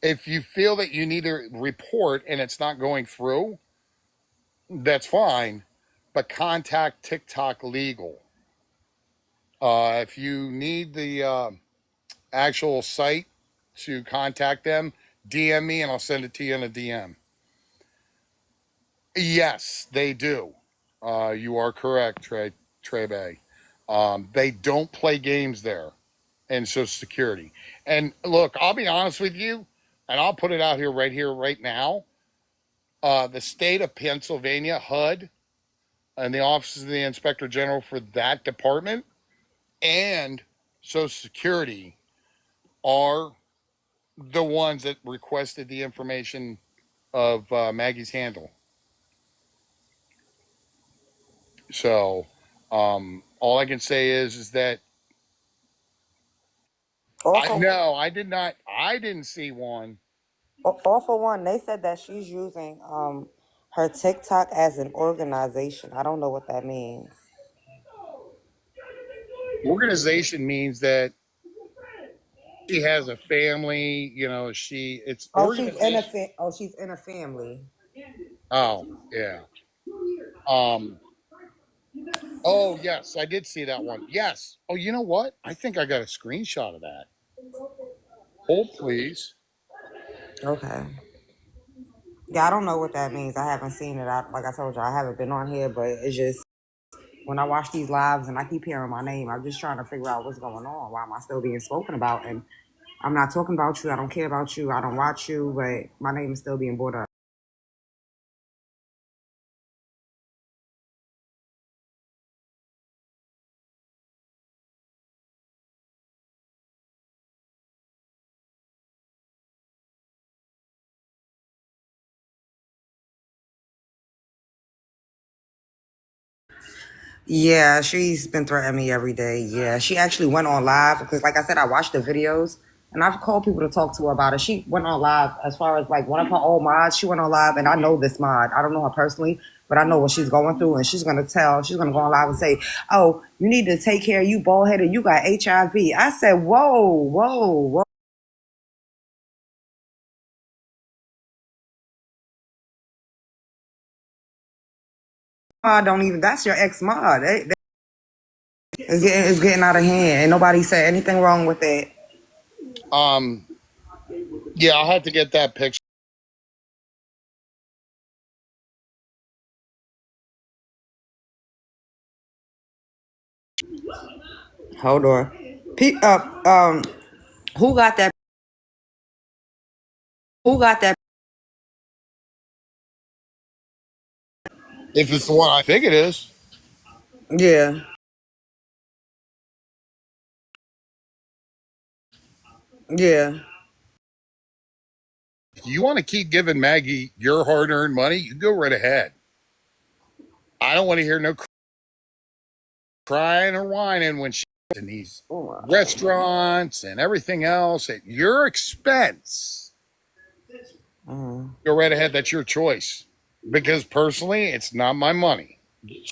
If you feel that you need to report and it's not going through, that's fine, but contact TikTok Legal. If you need the actual site to contact them, DM me and I'll send it to you in a DM. Yes, they do. You are correct, Trey Bay. They don't play games there in Social Security. And look, I'll be honest with you, and I'll put it out here, right now. The state of Pennsylvania, HUD, and the Office of the Inspector General for that department and Social Security are the ones that requested the information of Maggie's handle. So all I can say is that All I for no, I did not. I didn't see one. all for one, they said that she's using her TikTok as an organization. I don't know what that means. Organization means that she has a family. It's Oh, she's in a organization. she's in a family. Oh yeah. Um. Oh yes, I did see that one. Yes. Oh, you know what? I think I got a screenshot of that. Hold please. Okay. Yeah, I don't know what that means. I haven't seen it. Like I told you, I haven't been on here, but it's just when I watch these lives and I keep hearing my name, I'm just trying to figure out what's going on. Why am I still being spoken about? And I'm not talking about you. I don't care about you. I don't watch you, but my name is still being brought up. Yeah, she's been threatening me every day. Yeah, she actually went on live because, like I said, I watched the videos and I've called people to talk to her about it. She went on live as far as like one of her old mods. She went on live, and I know this mod. I don't know her personally, but I know what she's going through, and she's gonna go on live and say, "Oh, you need to take care. You bald headed. You got HIV." I said, "Whoa, whoa, whoa." Don't even. That's your ex mod. It's getting out of hand, and nobody said anything wrong with it. Um. Yeah, I'll have to get that picture. Hold on. Who got that? Who got that? If it's the one I think it is. Yeah, yeah. If you want to keep giving Maggie your hard-earned money, you go right ahead. I don't want to hear no crying or whining when she's in these restaurants and everything else at your expense. Go right ahead. That's your choice. Because personally, it's not my money.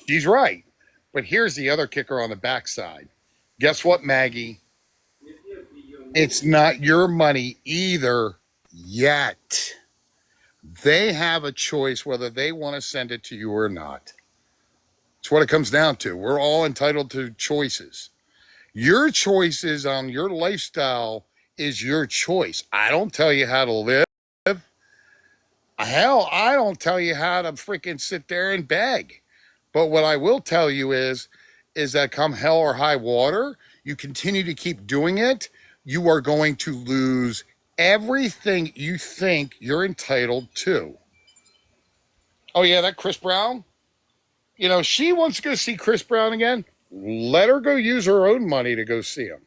She's right. But here's the other kicker on the backside. Guess what, Maggie? It's not your money either yet. They have a choice whether they want to send it to you or not. It's what it comes down to. We're all entitled to choices. Your choices on your lifestyle is your choice. I don't tell you how to live. Hell, I don't tell you how to freaking sit there and beg. But what I will tell you is that come hell or high water, you continue to keep doing it, you are going to lose everything you think you're entitled to. Oh yeah, that Chris Brown? She wants to go see Chris Brown again. let her go use her own money to go see him.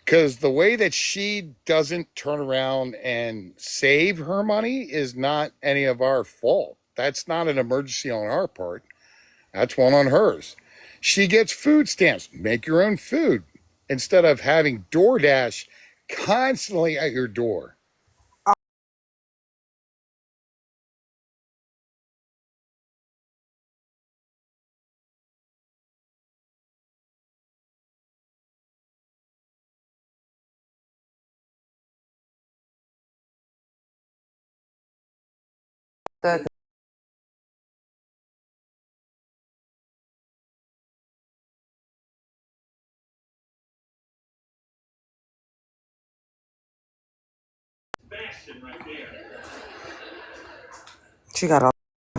Because the way that she doesn't turn around and save her money is not any of our fault. That's not an emergency on our part. That's one on hers. She gets food stamps. Make your own food instead of having DoorDash constantly at your door. The- She got a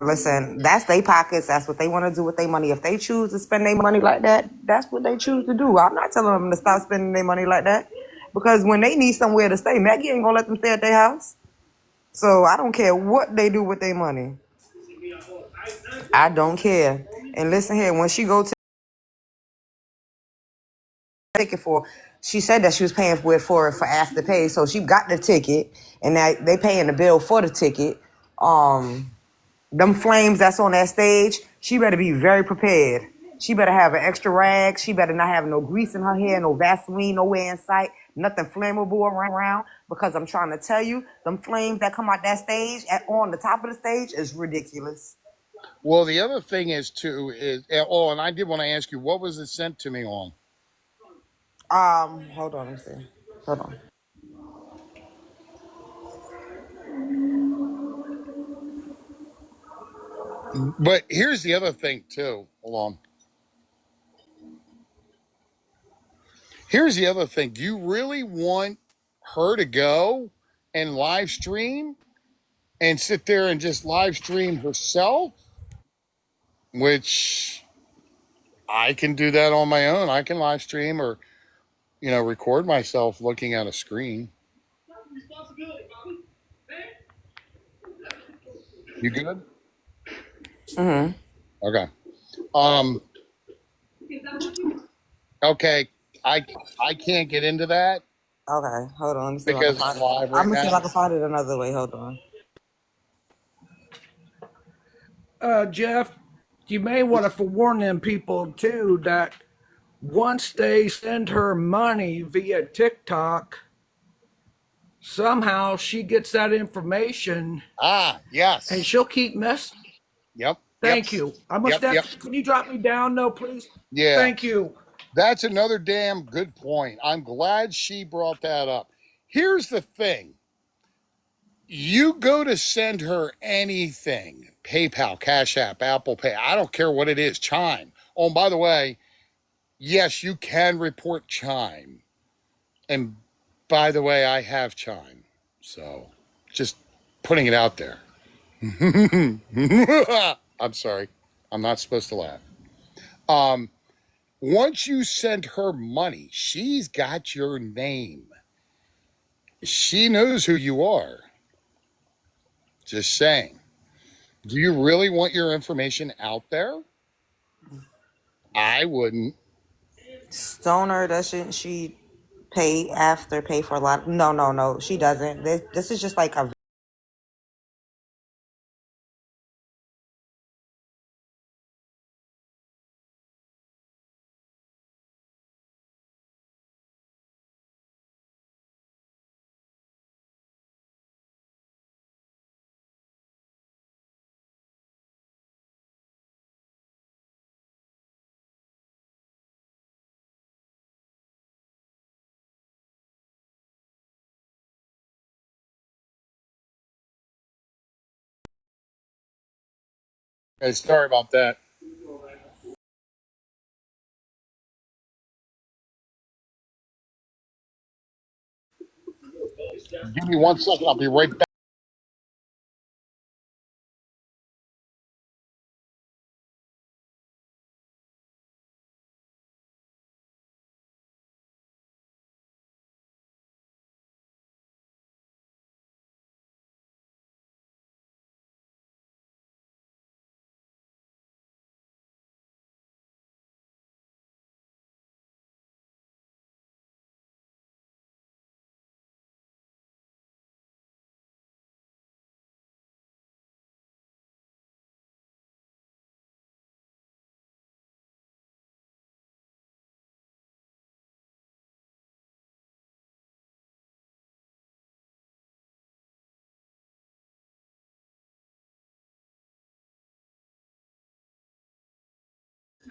listen. That's their pockets. That's what they want to do with their money. If they choose to spend their money like that, that's what they choose to do. I'm not telling them to stop spending their money like that because when they need somewhere to stay, Maggie ain't gonna let them stay at their house. So I don't care what they do with their money. I don't care. And listen here, when she go to ticket for, she said that she was paying for Afterpay, so she got the ticket, and now they paying the bill for the ticket. Them flames that's on that stage, she better be very prepared. She better have an extra rag. She better not have no grease in her hair, no Vaseline nowhere in sight, nothing flammable around. Because I'm trying to tell you, them flames that come out that stage on the top of the stage is ridiculous. Well, the other thing is too is and I did want to ask you, what was it sent to me on? Hold on, let me see. Hold on. But here's the other thing too. Hold on. Here's the other thing. Do you really want her to go and live stream and sit there and just live stream herself? Which I can do that on my own. I can live stream or, record myself looking at a screen. You good? Okay. Um, okay. I can't get into that Okay, hold on. Let me see if I can because I'm find it. live I'm right gonna see if now. I can find it another way. Hold on. Jeff, you may want to forewarn them people too that once they send her money via TikTok, somehow she gets that information Ah, and yes. she'll keep messing. Yep. Yep. Thank you. I'm gonna Yep. step. Yep. Can you drop me down, though, please? Yeah. Thank you. That's another damn good point. I'm glad she brought that up. Here's the thing. You go to send her anything, PayPal, Cash App, Apple Pay, I don't care what it is, Chime. Oh, and by the way, yes, you can report Chime. And by the way, I have Chime. So just putting it out there. I'm sorry. I'm not supposed to laugh. Um, Once you send her money, she's got your name. She knows who you are. Just saying. Do you really want your information out there? I wouldn't. Stoner, doesn't she pay for a lot? No, no, no, she doesn't. This is just like a Hey, sorry about that. Give me 1 second. I'll be right back.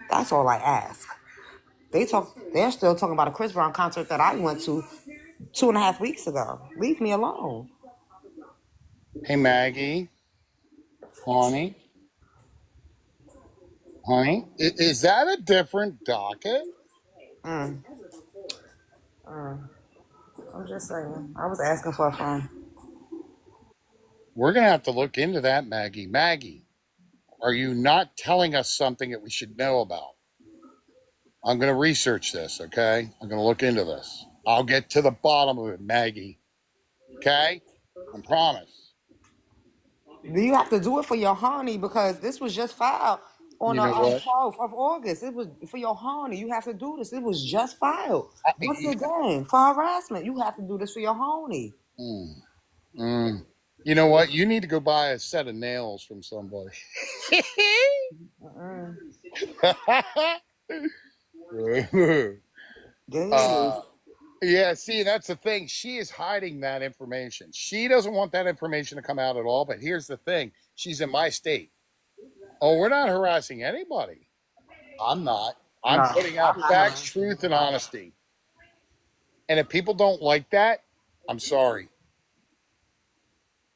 That's all I ask. They're still talking about a Chris Brown concert that I went to 2.5 weeks ago. Leave me alone. Hey, Maggie, honey, honey, is that a different docket? Mm, I'm just saying. I was asking for a friend. We're gonna have to look into that, Maggie. Maggie, are you not telling us something that we should know about? I'm gonna research this, okay? I'm gonna look into this. I'll get to the bottom of it, Maggie. Okay? I promise. Do you have to do it for your honey? Because this was just filed on You the know what? 12th of August. It was for your honey. You have to do this. It was just filed. What's I, the game? For harassment. You have to do this for your honey. mm, mm. You know what? You need to go buy a set of nails from somebody. Mm-mm. uh, Yes. yeah, see, that's the thing. She is hiding that information. She doesn't want that information to come out at all. But here's the thing: she's in my state. Oh, we're not harassing anybody. I'm not. No, I'm putting out I'm not facts, harassing truth, and anybody. honesty. And if people don't like that, I'm sorry.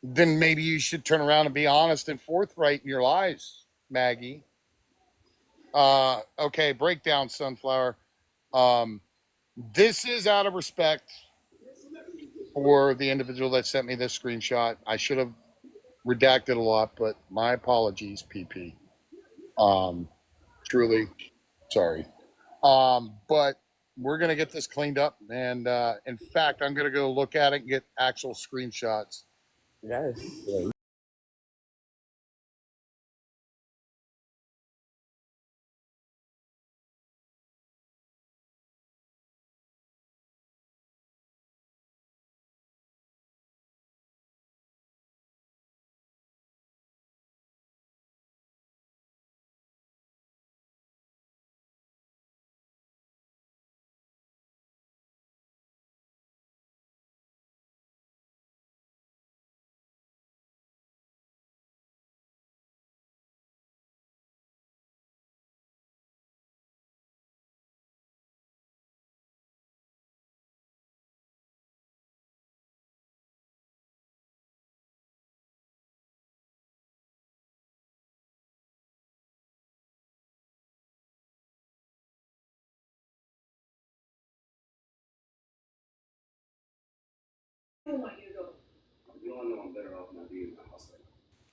Then maybe you should turn around and be honest and forthright in your lives, Maggie. Okay, breakdown, Sunflower. Um, this is out of respect for the individual that sent me this screenshot. I should have redacted a lot, but my apologies, PP. Truly sorry. But we're gonna get this cleaned up, and in fact, I'm gonna go look at it and get actual screenshots. Yes.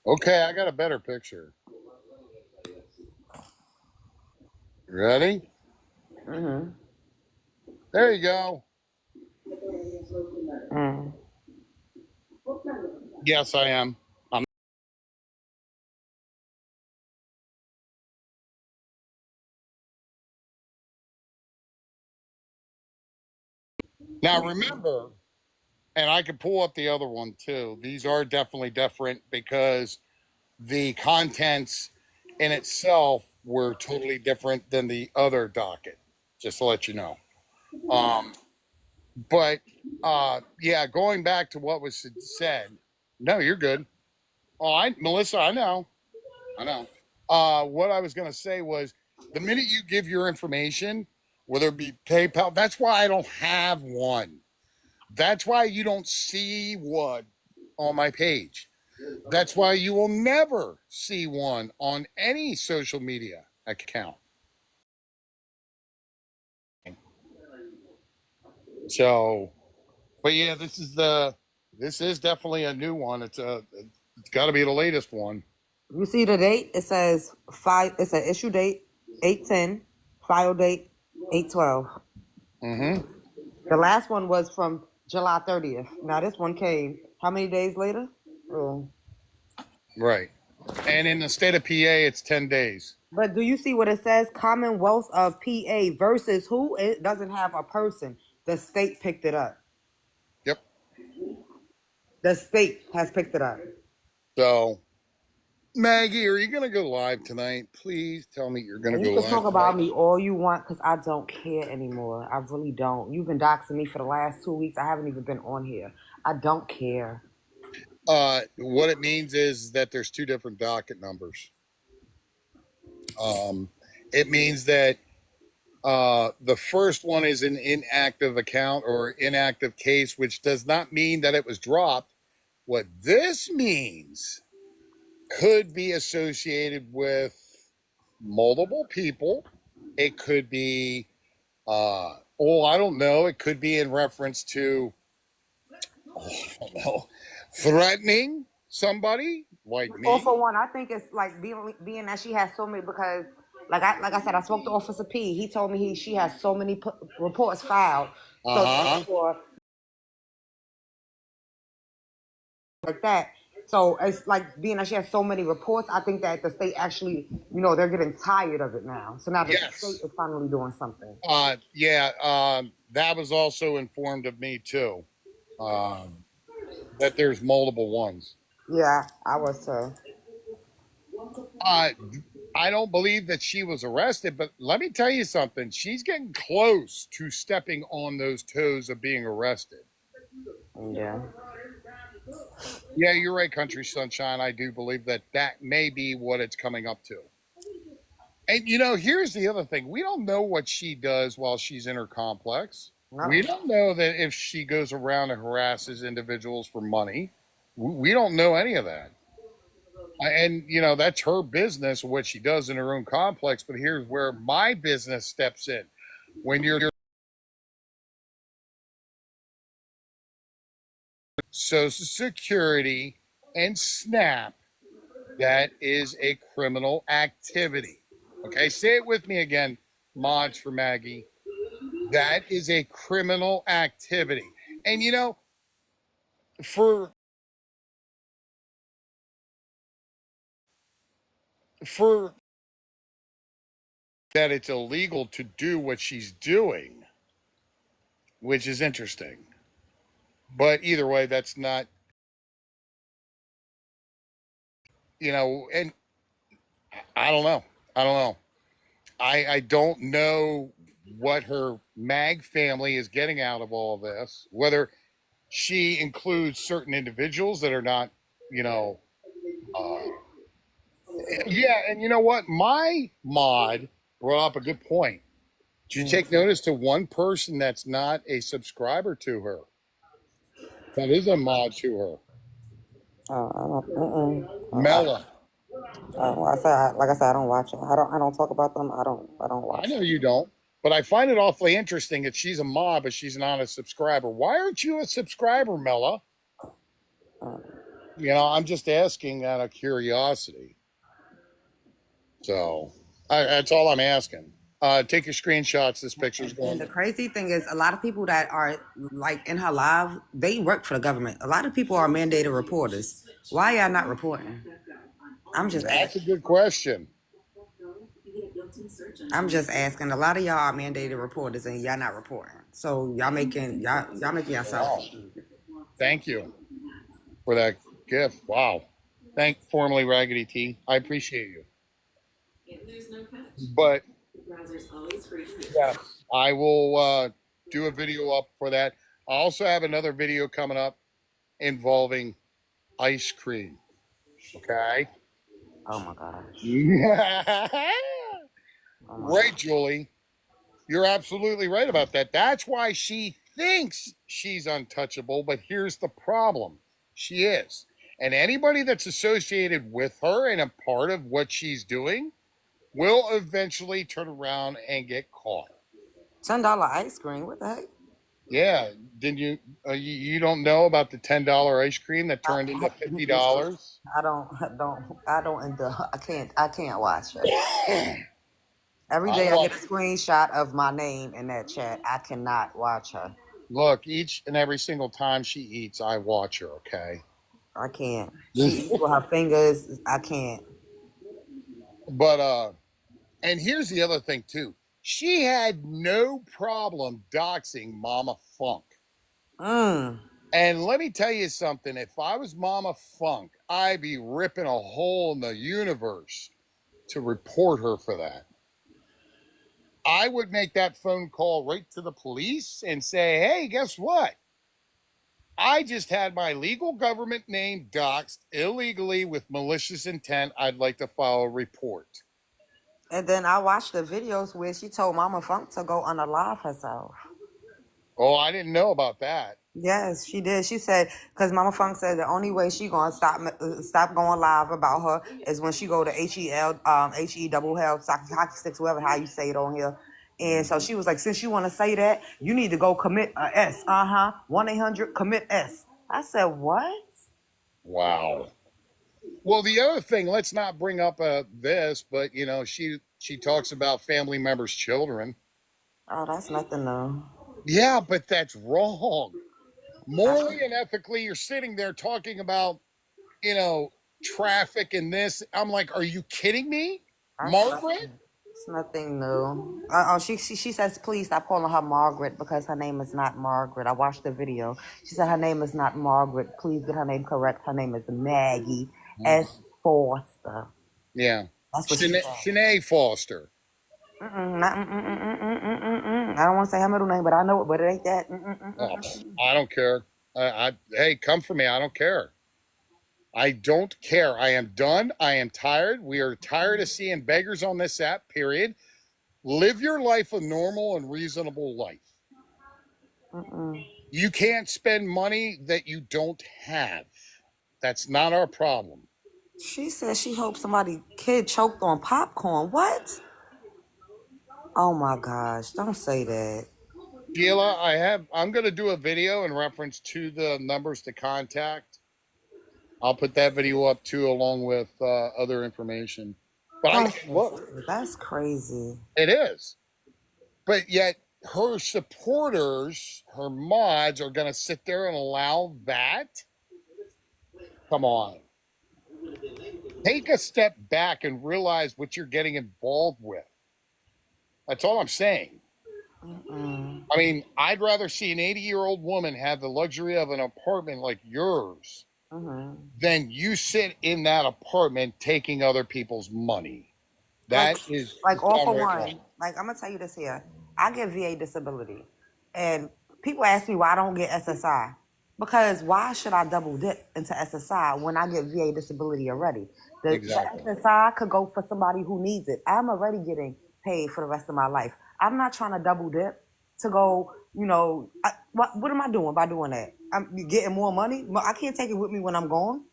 Okay, I got a better picture. Ready? Mm-hmm. There you go. Mm. Yes, I am. Now remember, and I can pull up the other one too. These are definitely different because the contents in itself were totally different than the other docket. Just to let you know. Um, but yeah, going back to what was said. No, you're good. Oh, Melissa, I know. What I was going to say was the minute you give your information, whether it be PayPal, that's why I don't have one. That's why you don't see one on my page. That's why you will never see one on any social media account. So, but yeah, this is definitely a new one. It's got to be the latest one. You see the date? It says it's an issue date 8/10, file date 8/12. Mm-hmm. The last one was from July 30th. Now this one came how many days later? Oh. Right. And in the state of PA, it's 10 days. But do you see what it says? Commonwealth of PA versus who? It doesn't have a person. The state picked it up. Yep. The state has picked it up. So, Maggie, are you going to go live tonight? Please tell me you're going And to you go can talk live about tonight. me all you want because I don't care anymore. I really don't. You've been doxing me for the last 2 weeks. I haven't even been on here. I don't care. What it means is that there's two different docket numbers. Um, It means that the first one is an inactive account or inactive case, which does not mean that it was dropped. What this means could be associated with multiple people. It could be, I don't know. It could be in reference to, I don't know, threatening somebody like All me. for one, I think it's like being that she has so many because like I said, I spoke to Officer P. He told me she has so many reports filed. So Uh huh. therefore, like that. So it's like being that she has so many reports. I think that the state actually, they're getting tired of it now. So now the state Yes. is finally doing something. Yeah. That was also informed of me too. Um, that there's multiple ones. Yeah, I was too. Uh, I don't believe that she was arrested, but let me tell you something. She's getting close to stepping on those toes of being arrested. Yeah. Yeah, you're right, Country Sunshine. I do believe that that may be what it's coming up to. And here's the other thing. We don't know what she does while she's in her complex. We No. don't know that if she goes around and harasses individuals for money. We don't know any of that. And that's her business, what she does in her own complex. But here's where my business steps in. When you're Social Security and SNAP, that is a criminal activity. Okay, say it with me again, mods for Maggie. That is a criminal activity. And for for that it's illegal to do what she's doing, which is interesting. But either way, that's not, and I don't know. I don't know. I don't know what her mag family is getting out of all of this, whether she includes certain individuals that are not, you know, uh, yeah. And you know what? My mod brought up a good point. Did you take notice to one person that's not a subscriber to her? That is a mod to her. I don't. Mm-mm. Mela. Like I said, I don't watch it. I don't talk about them. I don't I watch know them. you don't, but I find it awfully interesting that she's a mod, but she's not a subscriber. Why aren't you a subscriber, Mela? I'm just asking out of curiosity. So that's all I'm asking. Take your screenshots. This picture's And going. the crazy thing is, a lot of people that are like in her live, they work for the government. A lot of people are mandated reporters. Why y'all not reporting? I'm just That's a asking. good question. I'm just asking. A lot of y'all are mandated reporters, and y'all not reporting. So y'all making yourself. Wow. Thank you for that gift. Wow. Thank formerly Raggedy T. I appreciate you. But yes, I will do a video up for that. I also have another video coming up involving ice cream. Okay. Oh my gosh. Oh my Right, god. Julie. You're absolutely right about that. That's why she thinks she's untouchable, but here's the problem. She is. And anybody that's associated with her and a part of what she's doing will eventually turn around and get caught. $10 ice cream. What the heck? Yeah, didn't you? You don't know about the $10 ice cream that turned into $50? I can't watch it. Every I day I watch. get a screenshot of my name in that chat. I cannot watch her. Look, each and every single time she eats, I watch her. Okay, I can't. She eats with her fingers. I can't. but and here's the other thing too. She had no problem doxing Mama Funk. Mm. And let me tell you something. If I was Mama Funk, I'd be ripping a hole in the universe to report her for that. I would make that phone call right to the police and say, hey, guess what? I just had my legal government name doxed illegally with malicious intent. I'd like to file a report. And then I watched the videos where she told Mama Funk to go unalive herself. Oh, I didn't know about that. Yes, she did. She said because Mama Funk said the only way she gonna stop going live about her is when she go to HE double hell hockey sticks, whatever how you say it on here. And so she was like, since you want to say that, you need to go commit a S. 1-800 commit S. I said, what? Wow. Well, the other thing, let's not bring up this, but you know, she talks about family members' children. Oh, that's nothing new. Yeah, but that's wrong. That's Morally and ethically, you're sitting there talking about, you know, traffic and this. I'm like, are you kidding me, that's Margaret? nothing. It's nothing new. She says please stop calling her Margaret because her name is not Margaret. I watched the video. She said her name is not Margaret. Please get her name correct. Her name is Maggie S. Foster. Yeah, That's what she said. Shanae Foster. I don't want to say her middle name, but I know it. But it ain't that. Oh, I don't care. Hey, come for me. I don't care. I don't care. I am done. I am tired. We are tired of seeing beggars on this app, period. Live your life a normal and reasonable life. You can't spend money that you don't have. That's not our problem. She said she hopes somebody kid choked on popcorn. What? Oh my gosh! Don't say that. Sheila, I'm going to do a video in reference to the numbers to contact. I'll put that video up too, along with other information. But look, That's crazy. it is. But yet, her supporters, her mods, are going to sit there and allow that? Come on. Take a step back and realize what you're getting involved with. That's all I'm saying. I mean, I'd rather see an 80-year-old woman have the luxury of an apartment like yours than you sit in that apartment taking other people's money. Like, That is like all for downright wrong. one. Like I'm gonna tell you this here. I get VA disability, and people ask me why I don't get SSI. Because why should I double dip into SSI when I get VA disability already? Exactly. The SSI could go for somebody who needs it. I'm already getting paid for the rest of my life. I'm not trying to double dip to go. What am I doing by doing that? I'm getting more money. I can't take it with me when I'm gone.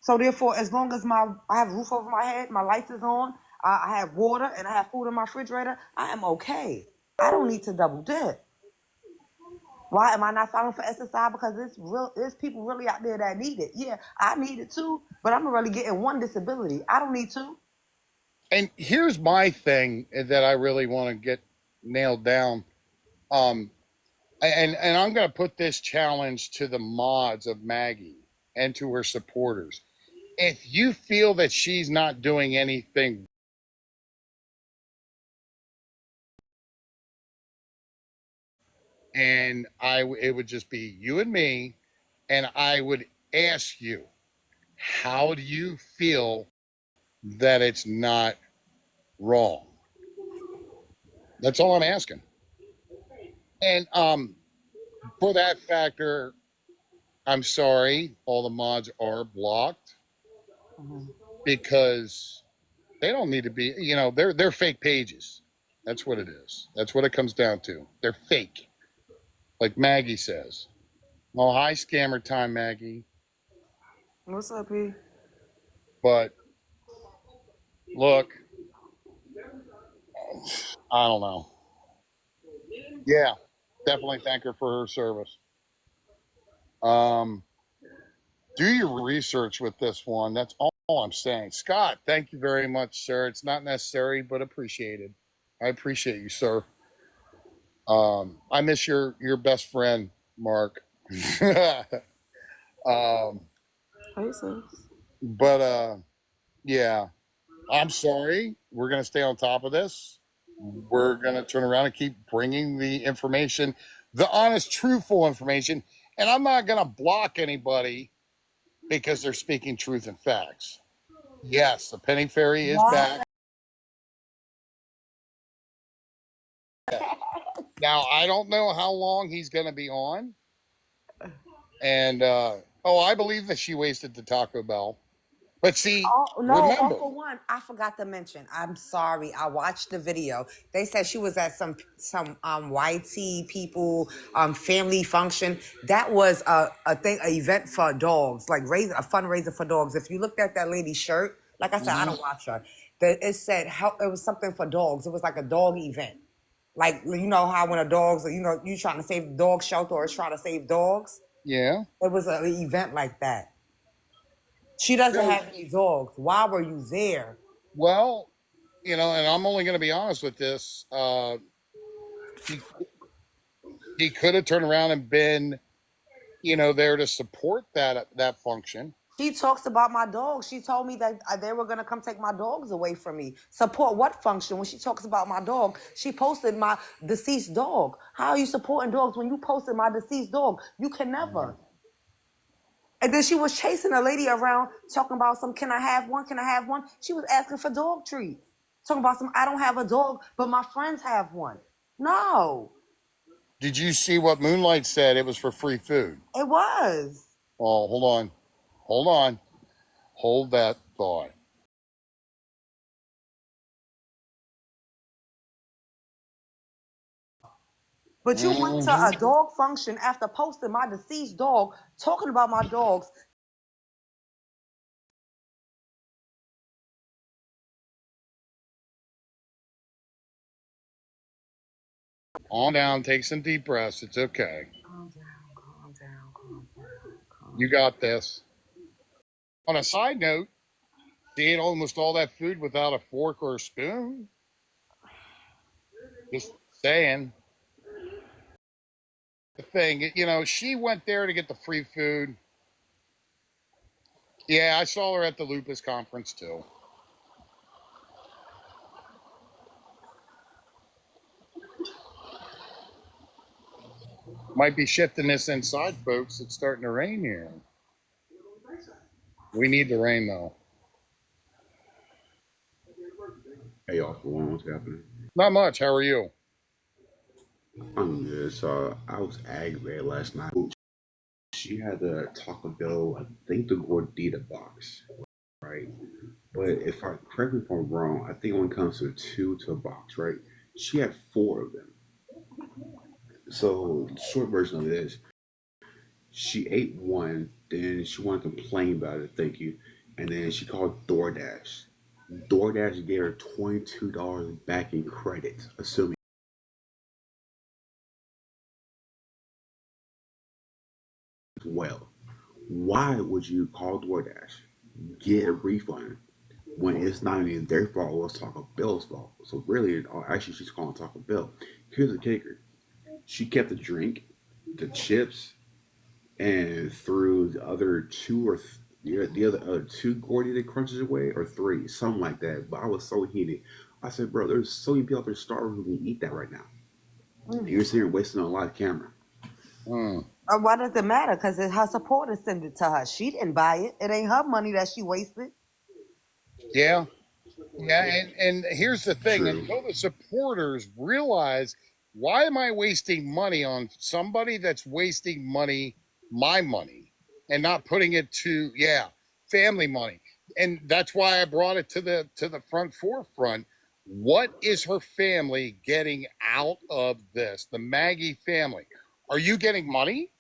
So therefore, as long as I have a roof over my head, my lights is on, I have water, and I have food in my refrigerator, I am okay. I don't need to double dip. Why am I not filing for SSI? Because there's people really out there that need it. Yeah, I need it too, but I'm really getting one disability. I don't need two. And here's my thing that I really want to get nailed down. Um, and I'm going to put this challenge to the mods of Maggie and to her supporters. If you feel that she's not doing anything, and it would just be you and me, and I would ask you, how do you feel that it's not wrong? That's all I'm asking. And for that factor, I'm sorry, all the mods are blocked because they don't need to be. You know, they're fake pages. That's what it is. That's what it comes down to. They're fake, like Maggie says. Oh, hi, scammer time, Maggie. What's up, P? But look, I don't know. Yeah, definitely thank her for her service. Um, do your research with this one. That's all I'm saying. Scott, thank you very much, sir. It's not necessary, but appreciated. I appreciate you, sir. I miss your best friend, Mark. um, Hey, sis. but yeah, I'm sorry. We're gonna stay on top of this. We're gonna turn around and keep bringing the information, the honest, truthful information, and I'm not gonna block anybody because they're speaking truth and facts. Yes, the penny fairy is back. Now I don't know how long he's gonna be on, and I believe that she wasted the Taco Bell. But see, Oh no, all remember, for one. I forgot to mention. I'm sorry. I watched the video. They said she was at some YT people family function. That was a thing, an event for dogs, like a fundraiser for dogs. If you looked at that lady's shirt, like I said, I mhm, don't watch her. It said how it was something for dogs. It was like a dog event. Like you know how when a dog's you trying to save dog shelter or is trying to save dogs. yeah. It was an event like that. She doesn't So, have any dogs. Why were you there? well, and I'm only going to be honest with this. He, he could have turned around and been, there to support that function. She talks about my dogs. She told me that they were gonna come take my dogs away from me. Support what function? When she talks about my dog, she posted my deceased dog. How are you supporting dogs when you posted my deceased dog? You can never. And then she was chasing a lady around talking about some, can I have one? Can I have one? She was asking for dog treats. Talking about some, I don't have a dog, but my friends have one. No, Did you see what Moonlight said? It was for free food. it was. Oh, hold on. Hold on. Hold that thought. But you went to Hmm. a dog function after posting my deceased dog, talking about my dogs. Calm down. Take some deep breaths. It's okay. Calm down, calm down, calm down, You calm down. got this. On a side note, she ate almost all that food without a fork or a spoon. Just saying. The thing, she went there to get the free food. Yeah, I saw her at the lupus conference too. Might be shifting this inside, folks. It's starting to rain here. We need the rain though. Hey, all4one, what's happening? Not much. How are you? I'm good. So I was aggravated last night. She had the Taco Bell, I think the gordita box, right? But if I correct me if I'm wrong, I think it only comes to two to a box, right? She had four of them. So the short version of this, she ate one, then she wanted to complain about it, thank you, and then she called DoorDash. DoorDash gave her $22 back in credit, assuming well. Why would you call DoorDash, get a refund when it's not even their fault? It was Taco Bell's fault. So really, actually, she's calling Taco Bell. Here's the kicker: she kept the drink, the chips, and threw the other two or the other two Gordita crunches away, or three, something like that. But I was so heated. I said, bro, there's so many people out there starving who can eat that right now. And you're sitting here wasting on a live camera. Hmm. Why does it matter? Because her supporters send it to her. She didn't buy it. It ain't her money that she wasted. Yeah. Yeah, and here's the thing: True. until the supporters realize, why am I wasting money on somebody that's wasting money, my money, and not putting it to family money? And that's why I brought it to the forefront. What is her family getting out of this? The Maggie family. Are you getting money?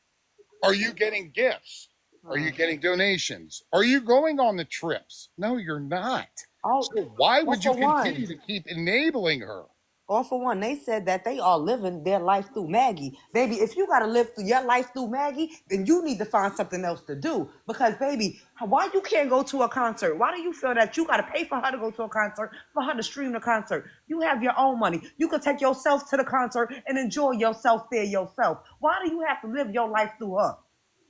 Are you getting gifts? Are you getting donations? Are you going on the trips? No, you're not. Oh, So why all would you for one. continue to keep enabling her? All for one, they said that they are living their life through Maggie. Baby, if you got to live through your life through Maggie, then you need to find something else to do. Because, baby, why you can't go to a concert? Why do you feel that you got to pay for her to go to a concert, for her to stream the concert? You have your own money. You could take yourself to the concert and enjoy yourself there yourself. Why do you have to live your life through her?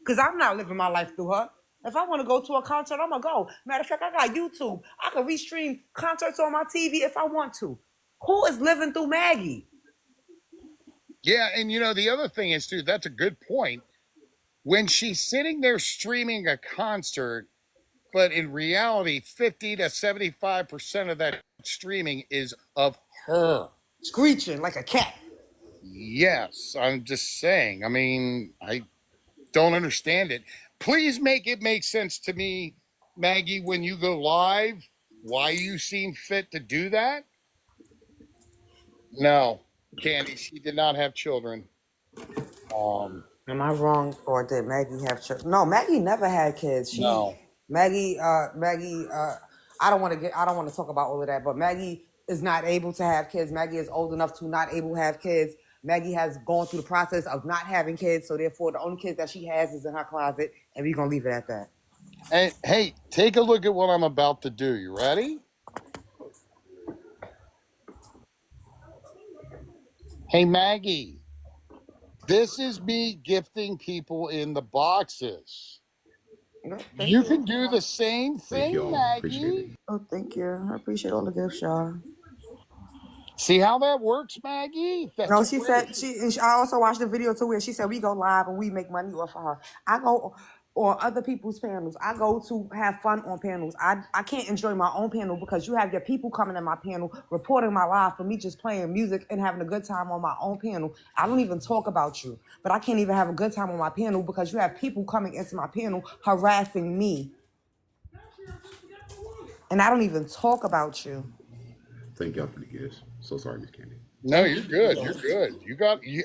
Because I'm not living my life through her. If I want to go to a concert, I'm going to go. Matter of fact, I got YouTube. I can restream concerts on my TV if I want to. Who is living through Maggie? Yeah, and the other thing is too, that's a good point. When she's sitting there streaming a concert, but in reality, 50 to 75% of that streaming is of her. Screeching like a cat. Yes, I'm just saying. I mean, I don't understand it. Please make it make sense to me Maggie, when you go live, why you seem fit to do that? No, Candy, she did not have children. Am I wrong, or did Maggie have children? No, Maggie never had kids. No. Maggie. I don't want to get. I don't want to talk about all of that. But Maggie is not able to have kids. Maggie is old enough to not able to have kids. Maggie has gone through the process of not having kids, so therefore the only kids that she has is in her closet, and we're gonna leave it at that. And hey, take a look at what I'm about to do. You ready? Hey, Maggie, this is me gifting people in the boxes. No, thank You you. can do the same Thank thing, y'all. Appreciate it. Maggie. Oh, thank you. I appreciate all the gifts, y'all. See how that works, Maggie? That's No, she great. said I also watched the video too where she said we go live and we make money off of her. I go on other people's panels. I go to have fun on panels. I can't enjoy my own panel because you have your people coming in my panel reporting my live for me just playing music and having a good time on my own panel. I don't even talk about you, but I can't even have a good time on my panel because you have people coming into my panel harassing me, and I don't even talk about you. Thank y'all for the gifts. So sorry, Miss Candy. No, Thank you're you. good. You're good.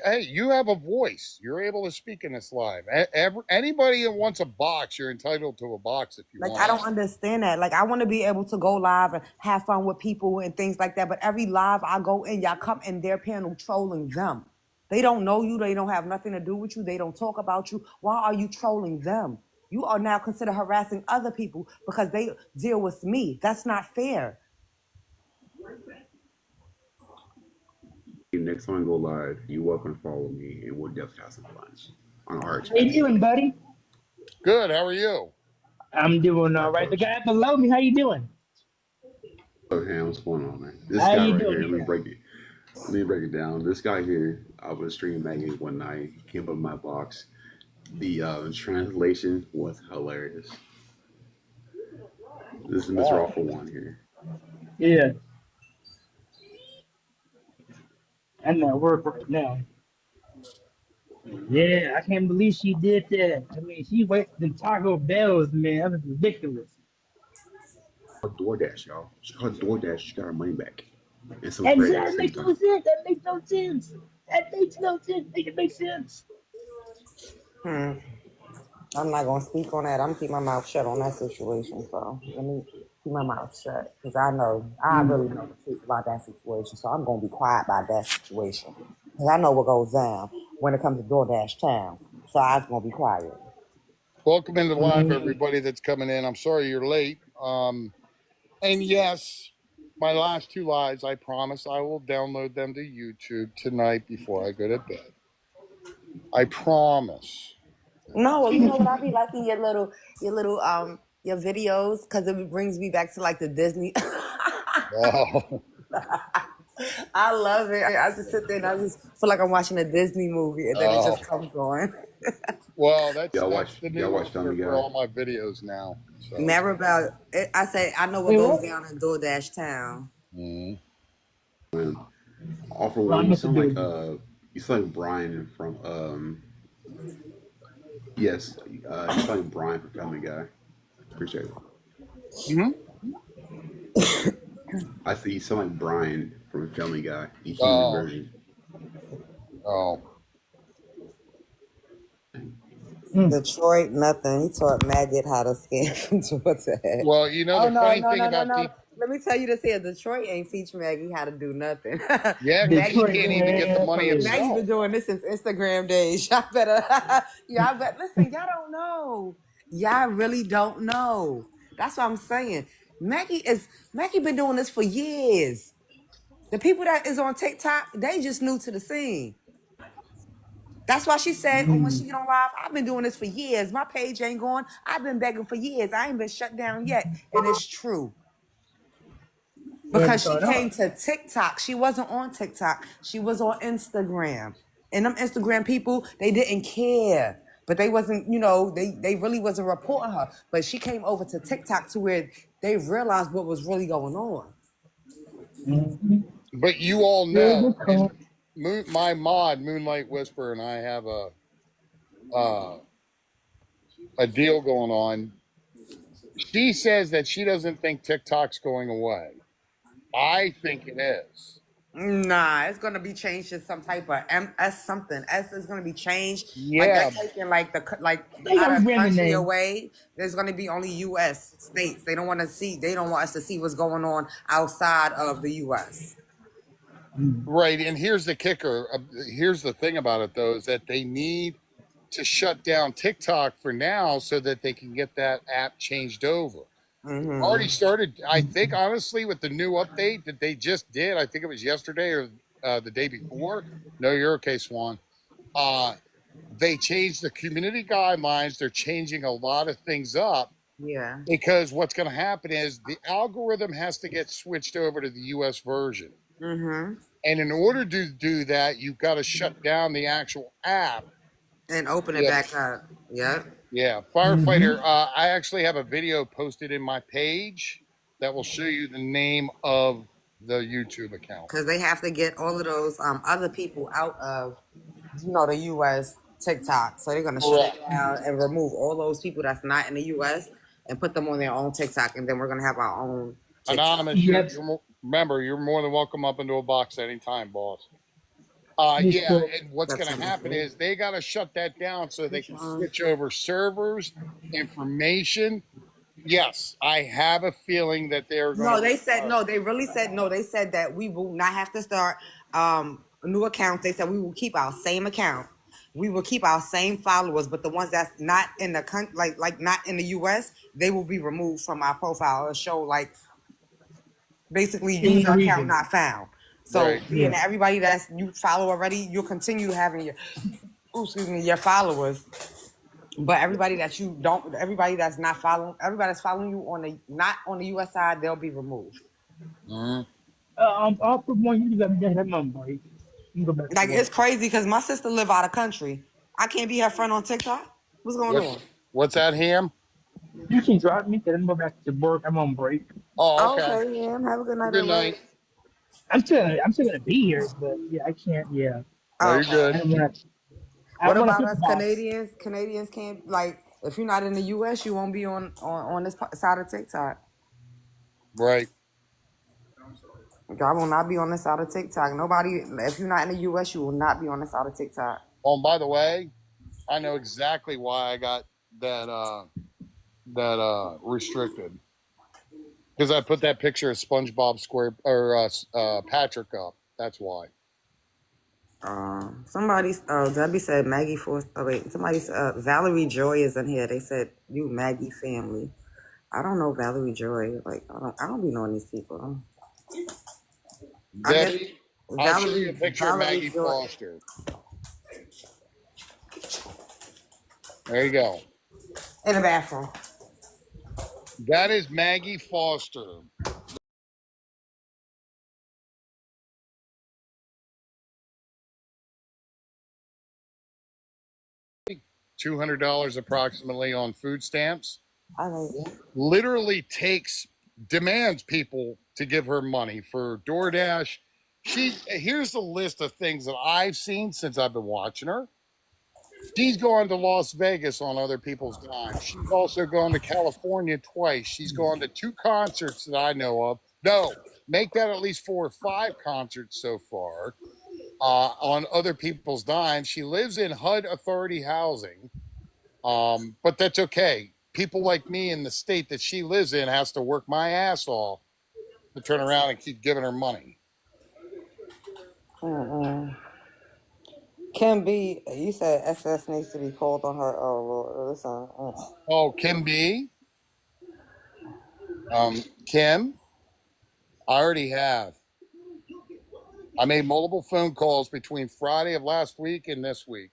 Hey, you have a voice. You're able to speak in this live. Anybody that wants a box, you're entitled to a box if you Like, want I it. don't understand that. Like, I want to be able to go live and have fun with people and things like that. But every live I go in, y'all come in their panel trolling them. They don't know you. They don't have nothing to do with you. They don't talk about you. Why are you trolling them? You are now considered harassing other people because they deal with me. That's not fair. Next time I go live, you're welcome to follow me, and we'll definitely have some fun on our How you expense. doing, buddy? Good. How are you? I'm doing all That right. The first. guy below me, how you doing? Okay, what's going on, man? This How guy you right doing here. today? Let me break it down. This guy here, I was streaming Maggie one night. He came up in my box. The translation was hilarious. This is Mr. Wow. all4one here. Yeah, I'm at work right now. Yeah, I can't believe she did that. I mean, she went to Taco Bell's, man. That was ridiculous. DoorDash, y'all. She called DoorDash. She got her money back and some And credit at the that same makes no time. sense. That makes no sense. That makes no sense. Make it make sense. I'm not gonna speak on that. I'm gonna keep my mouth shut on that situation. So let me keep my mouth shut because I really know the truth about that situation. So I'm gonna be quiet about that situation because I know what goes down when it comes to DoorDash town. So I was gonna be quiet. Welcome into live, Mm, everybody that's coming in. I'm sorry you're late. And yes, my last two lives, I promise I will download them to YouTube tonight before I go to bed. I promise. No, well, you know what? I be liking your videos because it brings me back to like the Disney. Oh, I love it. I just sit there and I just feel like I'm watching a Disney movie, and then it oh. just comes on. Well, that's the new Y'all one watch Family for Guy? all my videos now. So, Maribel, I say I know what Hey, goes what? down in DoorDash town. mm. Man, all for Well, I one. must have do it. You sound like Brian from yes, you sound like Brian from Family Guy. Appreciate it. Hmm. I see you sound like Brian from Family Guy, the human Oh, version. oh. Mm. Detroit, nothing. He taught Maggot how to scam from Georgia. Well, you know Oh the no, funny no, thing no, no, about no. deep, Let me tell you this here. Detroit ain't teach Maggie how to do nothing. yeah, because he Detroit, can't even get the man, money please. Maggie himself. been doing this since Instagram days. Y'all better y'all bet listen, y'all don't know. Y'all really don't know. That's what I'm saying. Maggie been doing this for years. The people that is on TikTok, they just new to the scene. That's why she said, oh, when she get on live, I've been doing this for years. My page ain't going. I've been begging for years. I ain't been shut down yet. And it's true. What's Because she going came on? to TikTok. She wasn't on TikTok. She was on Instagram. And them Instagram people, they didn't care. But they wasn't, they really wasn't reporting her. But she came over to TikTok to where they realized what was really going on. Mm-hmm. But you all Good know, to and come. my mod Moonlight Whisper and I have uh, a deal going on. She says that she doesn't think TikTok's going away. I think it is. Nah, it's gonna be changed to some type of MS something. S is gonna be changed. Like they're Yeah, taking like like They out gonna of rebrand the country name. away. There's gonna be only U.S. states. They don't want to see. They don't want us to see what's going on outside of the U.S. right. And here's the kicker. Here's the thing about it, though, is that they need to shut down TikTok for now so that they can get that app changed over. Already Mm-hmm. started, I think, honestly, with the new update that they just did. I think it was yesterday or the day before. No, you're okay, Swan. Uh, they changed the community guidelines. They're changing a lot of things up Yeah. because what's going to happen is the algorithm has to get switched over to the US version. Mm-hmm. And in order to do that, you've got to shut down the actual app. And open it Yeah. back up. Yep. Yeah. Mm-hmm. Firefighter, I actually have a video posted in my page that will show you the name of the YouTube account. Because they have to get all of those other people out of the U.S. TikTok. So they're gonna shut it Correct. down and remove all those people that's not in the U.S. and put them on their own TikTok, and then we're gonna have our own TikTok. Anonymous, Yep. remember, you're more than welcome up into a box anytime, boss. This Yeah, book. and what's going to September happen 3rd. is they got to shut that down so they Which can one? switch over servers, information. Yes, I have a feeling that they're going to No, they said restart. no. They really said no. They said that we will not have to start new accounts. They said we will keep our same account. We will keep our same followers, but the ones that's not in the country, like not in the U.S., they will be removed from our profile. It'll show like basically In user the account region. not found. So Right. being Yeah. that everybody that's you follow already, you'll continue having your your followers. But everybody that you don't, everybody that's not following, everybody that's following you on the not on the U.S. side, they'll be removed. Mhm. I'll put one. You got that on break. You can go back to Like it's work. crazy because my sister live out of country. I can't be her friend on TikTok. What's going What? on? What's that, Ham? You can drop me. Then go back to work. I'm on break. Oh, Oh, okay. okay, yeah. Have a good Well, night good at work. night. I'm still gonna be here, but yeah, I can't. Yeah, No, Oh, you're okay. I good. don't want to. I What don't want to about flip the us box. Canadians? Canadians can't like if you're not in the U.S., you won't be on this side of TikTok. Right. Like, I will not be on this side of TikTok. Nobody, if you're not in the U.S., you will not be on this side of TikTok. Oh, and by the way, I know exactly why I got that restricted because I put that picture of SpongeBob Square or Patrick up. That's why. Somebody, Debbie said Maggie for. Oh wait, somebody said Valerie Joy is in here. They said you Maggie family. I don't know Valerie Joy. Like I don't be knowing these people. I guess Debbie, I'll show you a picture of Valerie Maggie Joy Foster. There you go. in the bathroom. That is Maggie Foster. $200 approximately on food stamps. I like. Literally demands people to give her money for DoorDash. Here's the list of things that I've seen since I've been watching her. She's gone to Las Vegas on other people's dime. She's also gone to California twice. She's gone to 2 concerts that I know of. No, make that at least 4 or 5 concerts so far on other people's dime. She lives in HUD Authority housing, but that's okay. People like me in the state that she lives in has to work my ass off to turn around and keep giving her money. Mm-mm. Kim B, you said SS needs to be called on her. Oh Lord, listen. Oh, Kim B. Kim, I already have. I made multiple phone calls between Friday of last week and this week.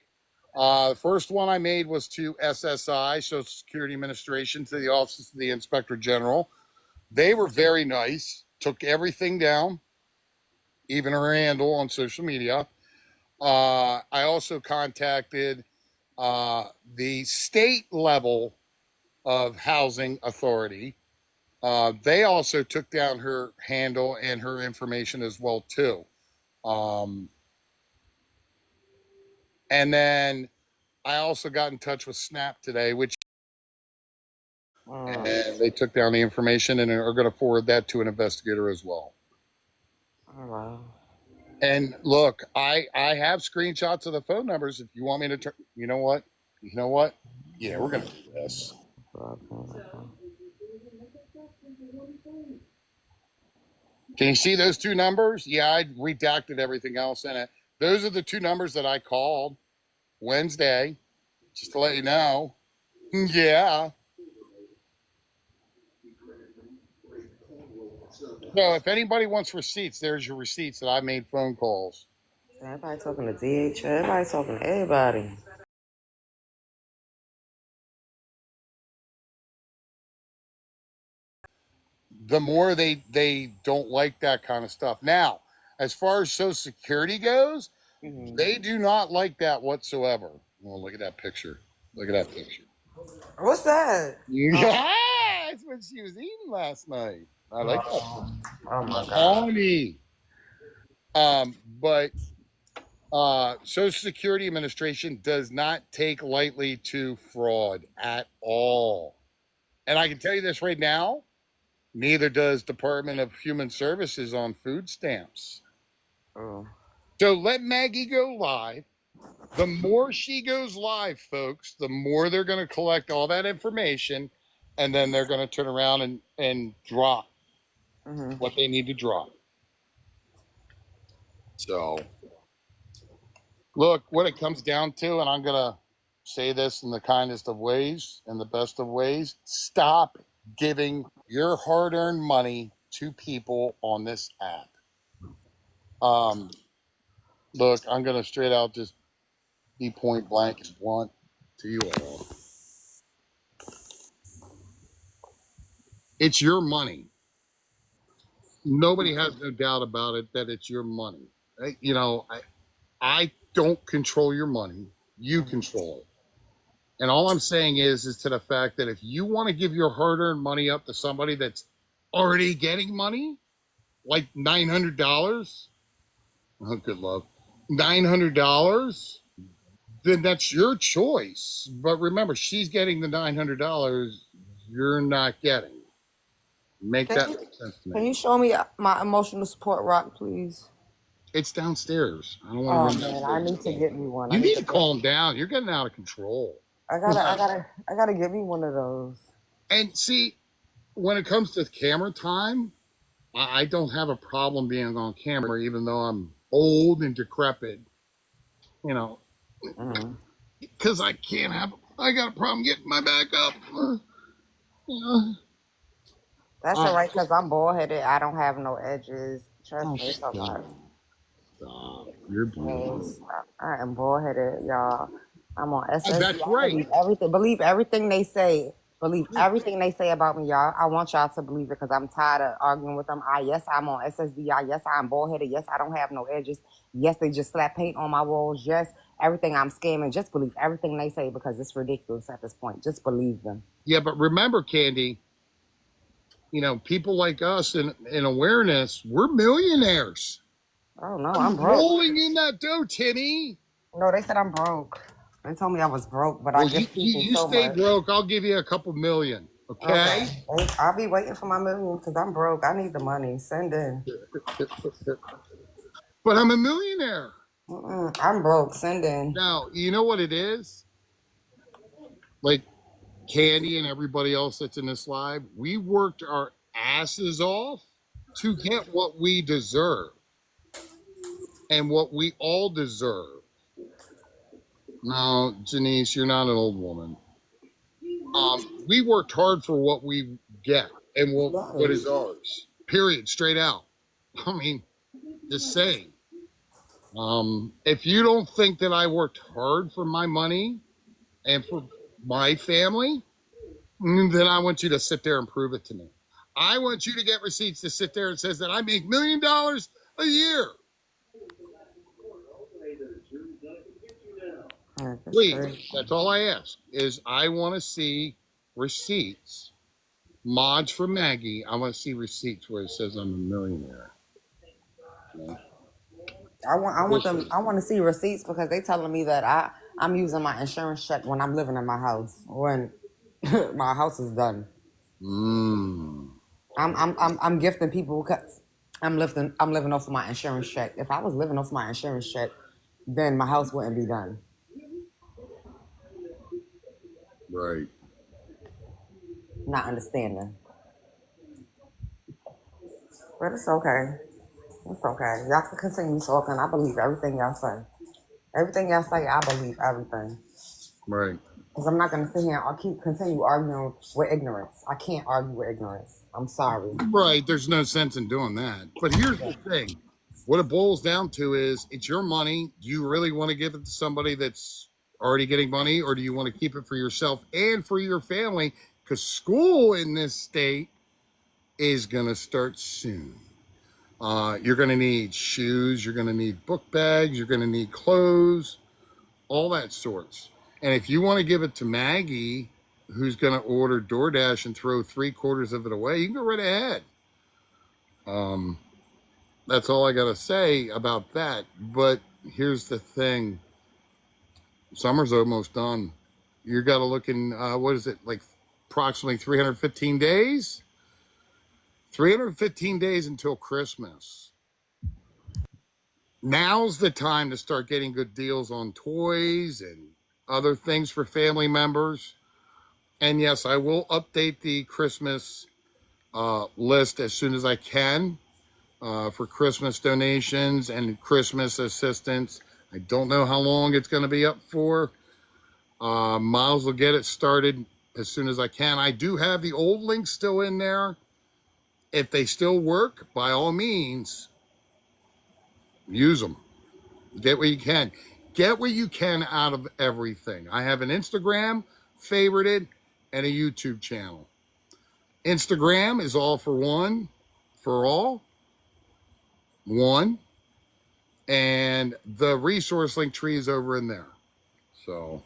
The first one I made was to SSI, Social Security Administration, to the Office of the Inspector General. They were very nice, took everything down, even her handle on social media. I also contacted the state level of housing authority. They also took down her handle and her information as well too. Um, and then I also got in touch with Snap today, which And they took down the information and are going to forward that to an investigator as well. Oh, wow. And look, I have screenshots of the phone numbers if you want me to turn. You know what? Yeah, we're going to do this. Can you see those two numbers? Yeah, I redacted everything else in it. Those are the two numbers that I called Wednesday, just to let you know. Yeah. So if anybody wants receipts, there's your receipts that I made phone calls. Everybody talking to DH. Everybody talking to everybody. The more they don't like that kind of stuff. Now, as far as Social Security goes, they do not like that whatsoever. Oh, look at that picture. Look at that picture. What's that? Yeah, that's what she was eating last night. I like that. Oh my God. Honey. But Social Security Administration does not take lightly to fraud at all. And I can tell you this right now, neither does Department of Human Services on food stamps. Oh. So let Maggie go live. The more she goes live, folks, the more they're going to collect all that information, and then they're going to turn around and drop what they need to drop. So, look, what it comes down to, and I'm going to say this in the kindest of ways and the best of ways, stop giving your hard-earned money to people on this app. Look, I'm going to straight out just be point blank and blunt to you all. It's your money. Nobody has no doubt about it that it's your money. I don't control your money. You control it. And all I'm saying is to the fact that if you want to give your hard-earned money up to somebody that's already getting money, like $900, oh, good luck, $900, then that's your choice. But remember, she's getting the $900 you're not getting. Make that make sense to Can me. you show me my emotional support rock, please? It's downstairs. I don't want to Oh run man, I downstairs. need to get me one. I You need need to to get. calm down. You're getting out of control. I gotta get me one of those. And see, when it comes to camera time, I don't have a problem being on camera, even though I'm old and decrepit. You know, because I can't have. I got a problem getting my back up. You know. That's all right, cause I'm bald headed. I don't have no edges. Trust Oh, me, it's alright. stop. You're beautiful. I am bald headed, y'all. I'm on SSD. That's I right. believe everything. Believe everything they say. Believe everything they say about me, y'all. I want y'all to believe it because I'm tired of arguing with them. Yes, I'm on SSD. Yes, I'm bald headed. Yes, I don't have no edges. Yes, they just slap paint on my walls. Yes, everything I'm scamming. Just believe everything they say because it's ridiculous at this point. Just believe them. Yeah, but remember, Candy, people like us in awareness, we're millionaires. Oh no, I'm I'm broke. rolling in that dough, Timmy. No, they said I'm broke. They told me I was broke, but I Well, you, give you, people you so stay much. broke. I'll give you a couple million. Okay. Okay. I'll be waiting for my million because I'm broke. I need the money. Send in. But I'm a millionaire. I'm broke. Send in. Now, you know what it is? Like Candy and everybody else that's in this live, we worked our asses off to get what we deserve and what we all deserve. No, Janice, you're not an old woman. We worked hard for what we get and what is ours. Period. Straight out. I mean, just saying. If you don't think that I worked hard for my money and for my family, then I want you to sit there and prove it to me. I want you to get receipts to sit there and says that I make $1 million a year. Please, that's all I ask. Is I want to see receipts. Mods for Maggie. I want to see receipts where it says I'm a millionaire. Okay? I want to see receipts because they telling me that I'm using my insurance check when I'm living in my house when my house is done. Mm. I'm gifting people because I'm living off of my insurance check. If I was living off my insurance check, then my house wouldn't be done. Right. Not understanding. But it's okay. It's okay. Y'all can continue talking. I believe everything y'all say. Everything y'all say, I believe everything. Right. Because I'm not going to sit here and continue arguing with ignorance. I can't argue with ignorance. I'm sorry. Right. There's no sense in doing that. But here's the thing. What it boils down to is it's your money. Do you really want to give it to somebody that's already getting money, or do you want to keep it for yourself and for your family? Because school in this state is going to start soon. You're going to need shoes. You're going to need book bags. You're going to need clothes, all that sorts. And if you want to give it to Maggie, who's going to order DoorDash and throw 3/4 of it away, you can go right ahead. That's all I got to say about that. But here's the thing. Summer's almost done. You got to look in, what is it, like approximately 315 days? 315 days until Christmas. Now's the time to start getting good deals on toys and other things for family members. And yes, I will update the Christmas list as soon as I can for Christmas donations and Christmas assistance. I don't know how long it's going to be up for. Miles will get it started as soon as I can. I do have the old links still in there. If they still work, by all means, use them. Get what you can. Get what you can out of everything. I have an Instagram favorited and a YouTube channel. Instagram is all for one, for all, one, and the resource link tree is over in there. So,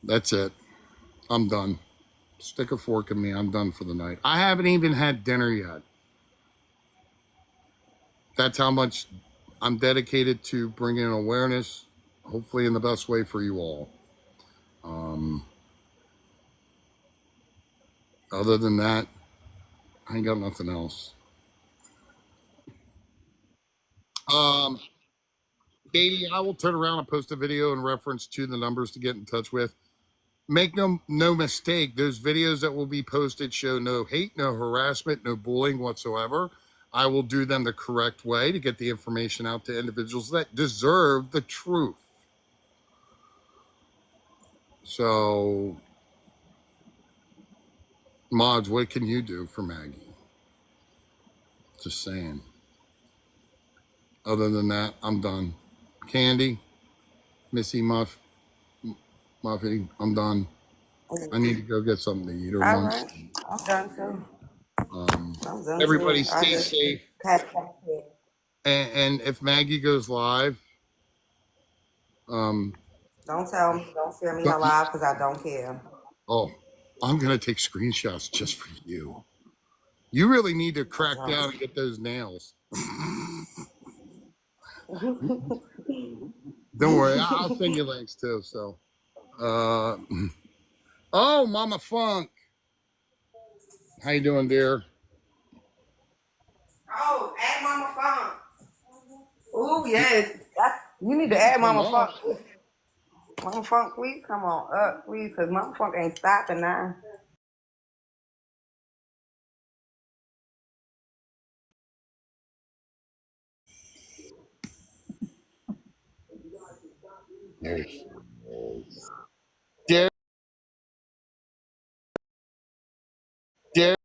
that's it. I'm done. Stick a fork in me. I'm done for the night. I haven't even had dinner yet. That's how much I'm dedicated to bringing awareness, hopefully in the best way for you all. Other than that, I ain't got nothing else. Um, Katie, I will turn around and post a video in reference to the numbers to get in touch with. Make no mistake, those videos that will be posted show no hate, no harassment, no bullying whatsoever. I will do them the correct way to get the information out to individuals that deserve the truth. So, Mods, what can you do for Maggie? Just saying. Other than that, I'm done. Candy, Missy Muffy, I'm done. I need to go get something to eat or All lunch. right. I'm done too. I'm done Everybody too. I stay just safe. had And if Maggie goes live, um, don't tell me, don't share me her don't, live because I don't care. oh, I'm going to take screenshots just for you. You really need to I crack don't. down and get those nails. Don't worry, I'll send you links too. So, uh, oh, Mama Funk, how you doing, dear? Oh, add Mama Funk. Oh yes, you need You to can add come Mama up. Funk. Mama Funk, please come on up, please, because Mama Funk ain't stopping now. There she is. Dear, dear.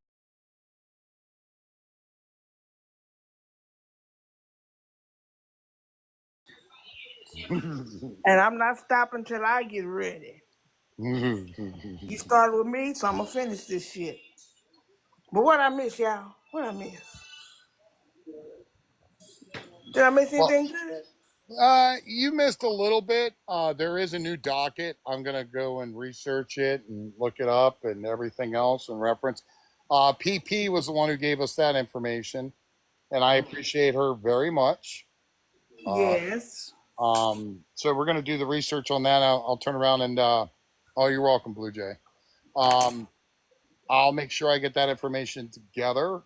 And I'm not stopping till I get ready. You started with me, so I'm gonna finish this shit. But what I miss, y'all? What I miss? Did I miss Well, anything good? you missed a little bit. There is a new docket. I'm gonna go and research it and look it up and everything else and reference. PP was the one who gave us that information, and I appreciate her very much. Uh, Yes. so we're gonna do the research on that. I'll turn around and oh, you're welcome, Blue Jay. Um, I'll make sure I get that information together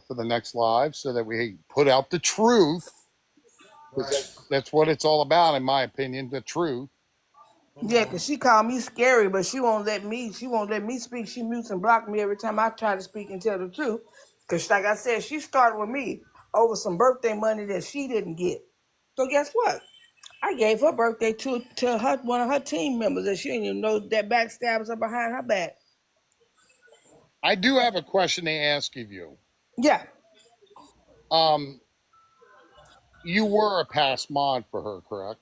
for the next live so that we put out the truth. Because that's what it's all about, in my opinion, the truth. Yeah, cause she called me scary, but she won't let me. She won't let me speak. She mutes and blocks me every time I try to speak and tell the truth. Cause like I said, she started with me over some birthday money that she didn't get. So guess what? I gave her birthday to her one of her team members that she didn't even know that backstabs her behind her back. I do have a question to ask of you. Yeah. Um, you were a past mod for her, correct?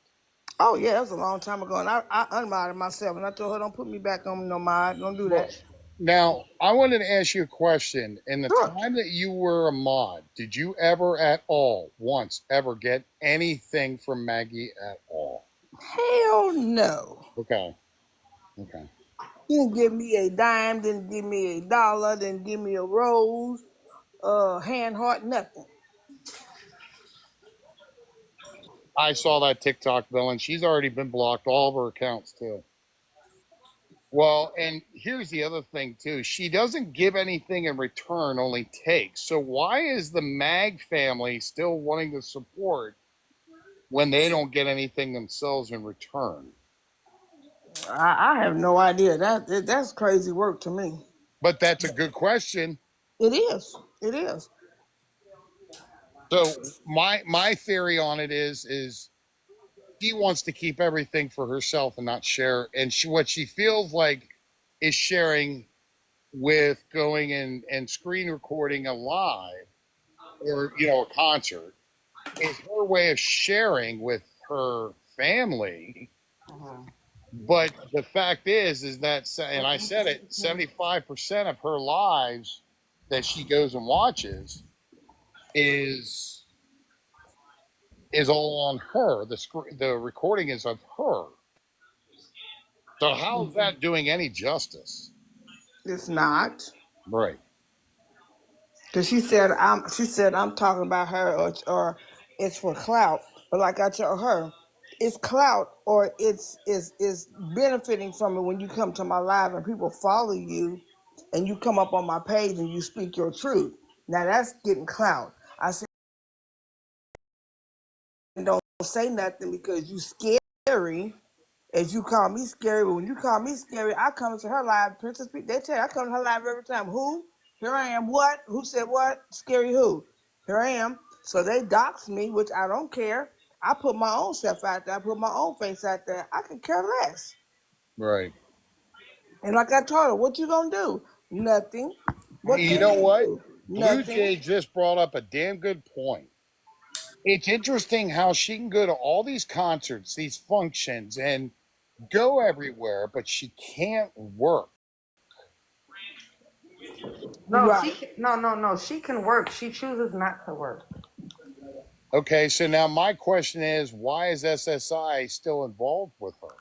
Oh yeah, that was a long time ago, and I unmodded myself, and I told her don't put me back on no mod, don't do Well, that. now I wanted to ask you a question. In the Sure. time that you were a mod, did you ever at all, once, ever get anything from Maggie at all? Hell no. Okay. Okay. Didn't give me a dime, didn't give me $1, didn't give me a rose, hand heart, nothing. I saw that TikTok villain. She's already been blocked, all of her accounts too. Well, and here's the other thing too. She doesn't give anything in return, only takes. So why is the Mag family still wanting to support when they don't get anything themselves in return? I have no idea. That's crazy work to me. But that's a good question. It is. It is. So my theory on it is she wants to keep everything for herself and not share. And what she feels like is sharing with going and screen recording a live or a concert is her way of sharing with her family. But the fact is that, and I said it, 75% of her lives that she goes and watches is all on her. The recording is of her. So how's that doing any justice? It's not. Right. Cause she said I'm talking about her or it's for clout. But like I told her, it's clout or it's is benefiting from it when you come to my live and people follow you and you come up on my page and you speak your truth. Now that's getting clout. I said don't say nothing because you scary. As you call me scary, but when you call me scary, I come to her live. Princess, they tell you I come to her live every time. Who? Here I am. What? Who said what? Scary who? Here I am. So they dox me, which I don't care. I put my own self out there. I put my own face out there. I can care less. Right. And like I told her, what you gonna do? Nothing. What You can know you what? do? Blue Nothing. Jay just brought up a damn good point. It's interesting how she can go to all these concerts, these functions, and go everywhere, but she can't work. No, Right. no. She can work. She chooses not to work. Okay, so now my question is, why is SSI still involved with her?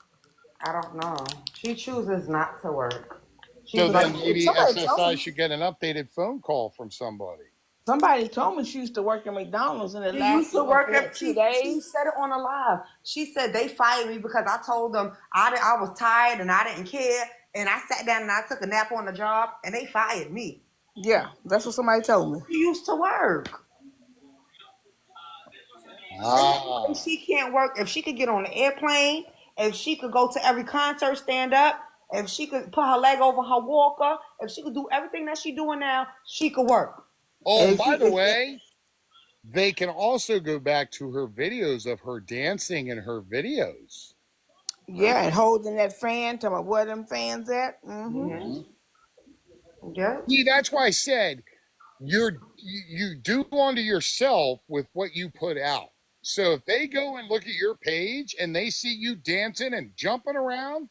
I don't know. She chooses not to work. So She's like, then maybe Somebody told SSI me. should get an updated phone call from somebody. Somebody told me she used to work at McDonald's and it she used lasted to work for what, at. two She days? said it on a live. She said they fired me because I told them I was tired and I didn't care, and I sat down and I took a nap on the job, and they fired me. Yeah, that's what somebody told me. She used to work. There's no way Ah, she can't work. If she could get on the airplane, if she could go to every concert, stand up, if she could put her leg over her walker, if she could do everything that she's doing now, she could work. oh, and If by she, the way, they can also go back to her videos of her dancing in her videos. yeah, and holding that fan, talking about where them fans at. Mm-hmm. Mhm. Yeah. See, that's why I said you do unto yourself with what you put out. So if they go and look at your page and they see you dancing and jumping around,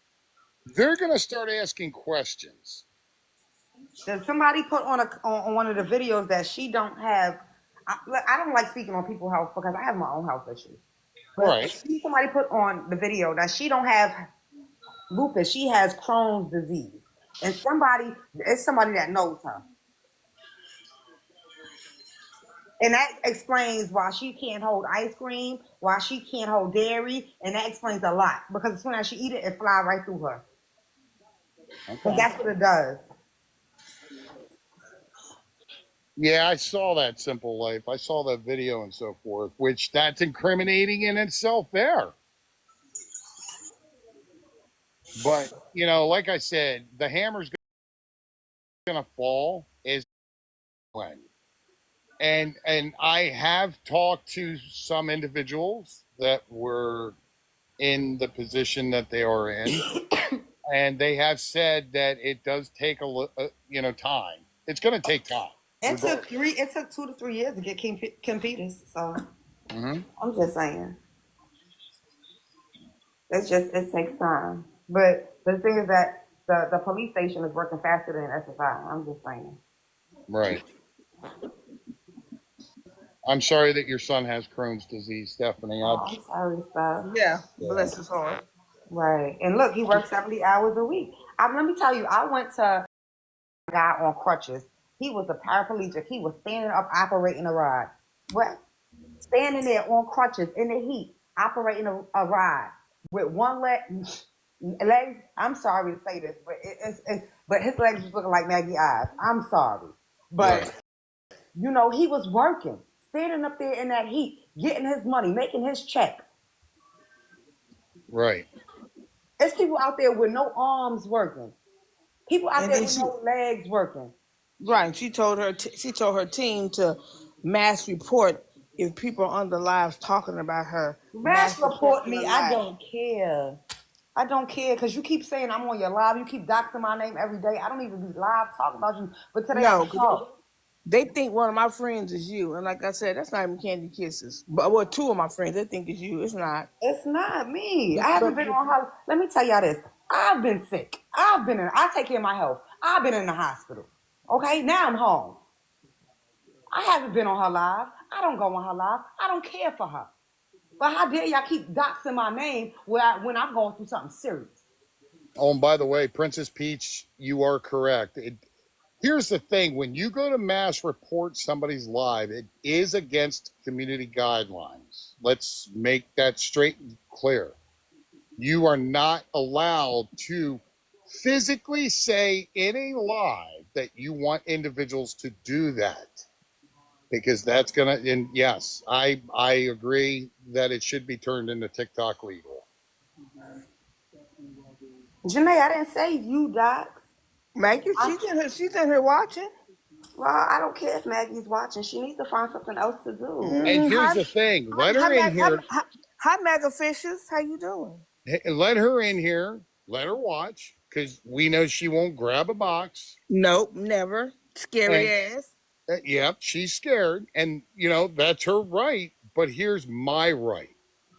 they're gonna start asking questions. That somebody put on one of the videos that she don't have. I don't like speaking on people's house because I have my own health issues. But Right. somebody put on the video that she don't have lupus. She has Crohn's disease, and it's somebody that knows her. And that explains why she can't hold ice cream, why she can't hold dairy, and that explains a lot. Because as soon as she eat it, it fly right through her. Because Okay. that's what it does. Yeah, I saw that Simple Life. I saw that video and so forth, which that's incriminating in itself there. But, you know, like I said, the hammer's going to fall is when. And I have talked to some individuals that were in the position that they are in, and they have said that it does take time. It's going to take time, regardless. It took 2 to 3 years to get Kim Peters. So Mm-hmm. I'm just saying. It takes time. But the thing is that the police station is working faster than SSI. I'm just saying. Right. I'm sorry that your son has Crohn's disease, Stephanie. Oh, I'm sorry, stuff. Yeah, Yeah. bless his heart. Right. And look, he works 70 hours a week. Let me tell you, I went to a guy on crutches. He was a paraplegic. He was standing up operating a rod. What? Standing there on crutches in the heat, operating a ride with one legs. I'm sorry to say this, but but his legs was looking like Maggie eyes. I'm sorry, Right. but he was working, standing up there in that heat, getting his money, making his check. Right. There's people out there with no arms working, people out And there then with no legs working. right, she told her team to mass report if people are on the lives talking about her. Mass Mass report report to the me. I live. don't care. I don't care because you keep saying I'm on your live. You keep doxing my name every day. I don't even be live talking about you. But today I'm No, gonna talk. they think one of my friends is you, and like I said, that's not even Candy Kisses. But well, two of my friends they think it's you. It's not. It's not me. But I but, haven't been on her. Let me tell y'all this. I've been sick. I take care of my health. I've been in the hospital. Okay, now I'm home. I haven't been on her live. I don't go on her live. I don't care for her. But how dare y'all keep doxing my name when I'm going through something serious? Oh, and by the way, Princess Peach, you are correct. Here's the thing: when you go to mass report somebody's live, it is against community guidelines. Let's make that straight and clear. You are not allowed to physically say in a live that you want individuals to do that, because that's gonna. And yes, I agree that it should be turned into TikTok legal. Janae, I didn't say you dox. Maggie, I, she's in here watching. well, I don't care if Maggie's watching. She needs to find something else to do. And here's Hi, the thing: hi, let hi, her in Mag, hi, here. hi, hi, Mega Fishes. How you doing? Let her in here. Let her watch, because we know she won't grab a box. Nope, never. Scary And ass. yep, she's scared, and that's her right. But here's my right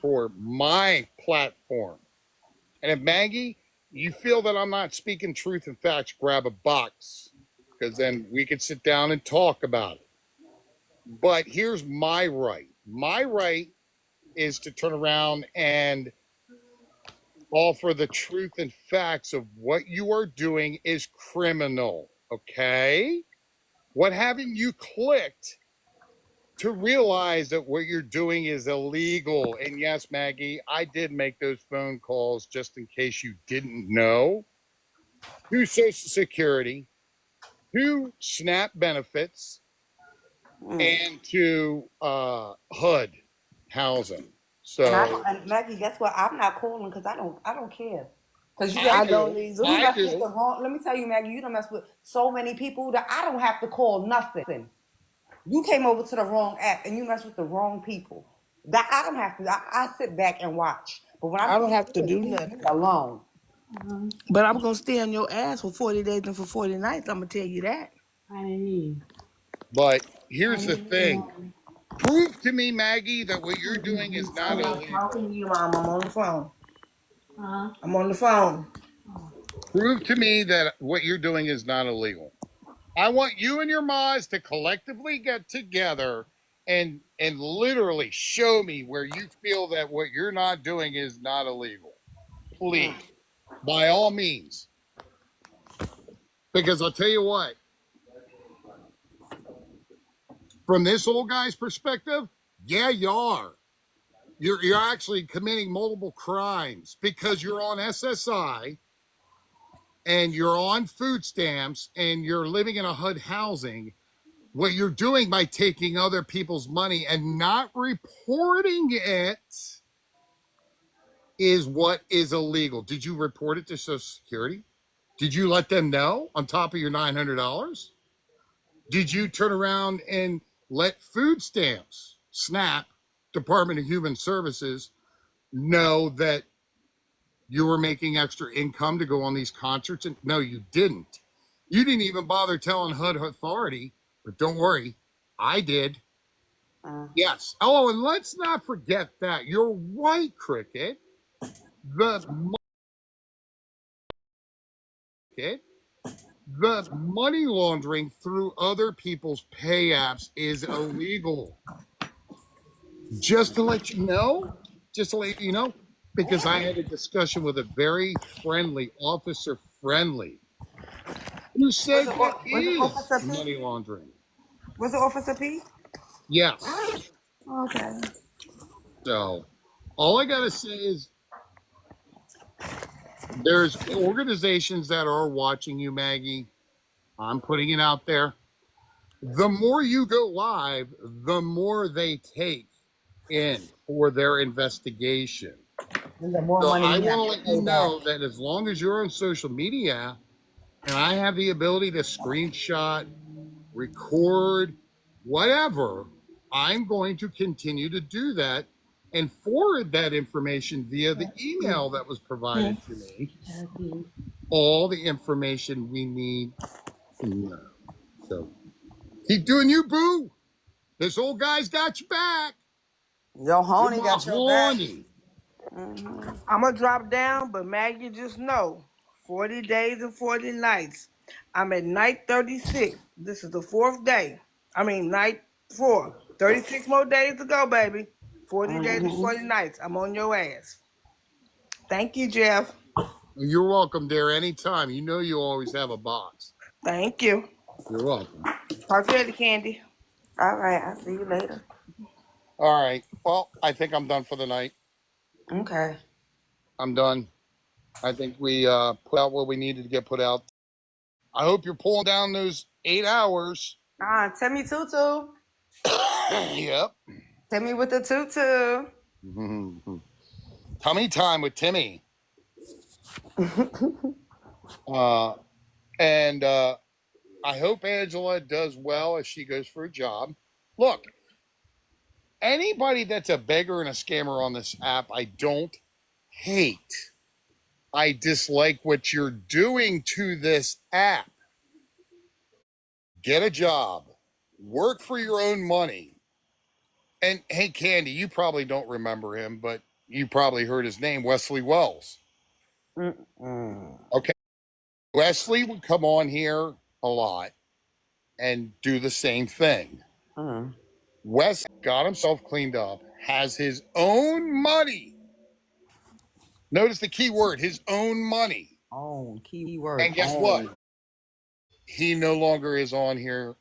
for my platform. And if Maggie, you feel that I'm not speaking truth and facts, grab a box, because then we could sit down and talk about it. But here's my right. My right is to turn around and offer the truth and facts of what you are doing is criminal. Okay? What haven't you clicked to realize that what you're doing is illegal? And yes, Maggie, I did make those phone calls just in case you didn't know, to Social Security, to SNAP benefits, Mm. and to HUD housing. And So Maggie, guess what? I'm not calling because I don't care. Because I I you don't do. either. you I mess with do. the wrong. Let me tell you, Maggie, you don't mess with so many people that I don't have to call nothing. You came over to the wrong app and you mess with the wrong people. That I don't have to. I sit back and watch. But when I'm I don't calling have to you, do leave me nothing. alone. But I'm gonna stay on your ass for 40 days and for 40 nights. I'm gonna tell you that. But here's the thing: prove to me, Maggie, that what you're doing is not I'm not illegal. talking to you, Mom. I'm on the phone. I'm on the phone. Prove to me that what you're doing is not illegal. I want you and your mods to collectively get together and literally show me where you feel that what you're not doing is not illegal. Please, by all means. Because I'll tell you what, from this old guy's perspective, yeah, you are. You're actually committing multiple crimes because you're on SSI and you're on food stamps and you're living in a HUD housing, what you're doing by taking other people's money and not reporting it is what is illegal. Did you report it to Social Security? Did you let them know on top of your $900? Did you turn around and let food stamps, SNAP, Department of Human Services, know that you were making extra income to go on these concerts? And no, you didn't. You didn't even bother telling HUD authority, but don't worry, I did. Yes. Oh, and let's not forget that. You're right, Cricket. The market, the money laundering through other people's pay apps is illegal. Just to let you know, just to let you know, because I had a discussion with a very friendly, officer friendly, who said that Was it is Officer P? money laundering. Was it Officer P? Yes. Okay. So all I got to say is there's organizations that are watching you, Maggie. I'm putting it out there. The more you go live, the more they take in for their investigation. The more So money I you have want to to let you pay back. know that as long as you're on social media and I have the ability to screenshot, record, whatever, I'm going to continue to do that and forward that information via the email that was provided to me. All the information we need to know. So keep doing you, boo. This old guy's got your back. Yo, You're Honey my got your back. honey. I'm gonna drop down, but Maggie, just know 40 days and 40 nights. I'm at night 36. This is the fourth day. I mean, night 4. 36 more days to go, baby. 40 days and 40 nights. I'm on your ass. Thank you, Jeff. You're welcome, dear. Anytime. You know you always have a box. Thank you. You're welcome. Talk to you later, Candy. All right, I'll see you later. All right. Well, I think I'm done for the night. Okay. I'm done. I think we put out what we needed to get put out. I hope you're pulling down those 8 hours. Timmy Tutu. Yep. Timmy with the tutu. Tummy time with Timmy. And I hope Angela does well as she goes for a job. Look, anybody that's a beggar and a scammer on this app, I don't hate. I dislike what you're doing to this app. Get a job, work for your own money. And hey, Candy, you probably don't remember him, but you probably heard his name, Wesley Wells. Okay. Wesley would come on here a lot and do the same thing. Wes got himself cleaned up, has his own money. Notice the key word, his own money. Keyword. And guess what? He no longer is on here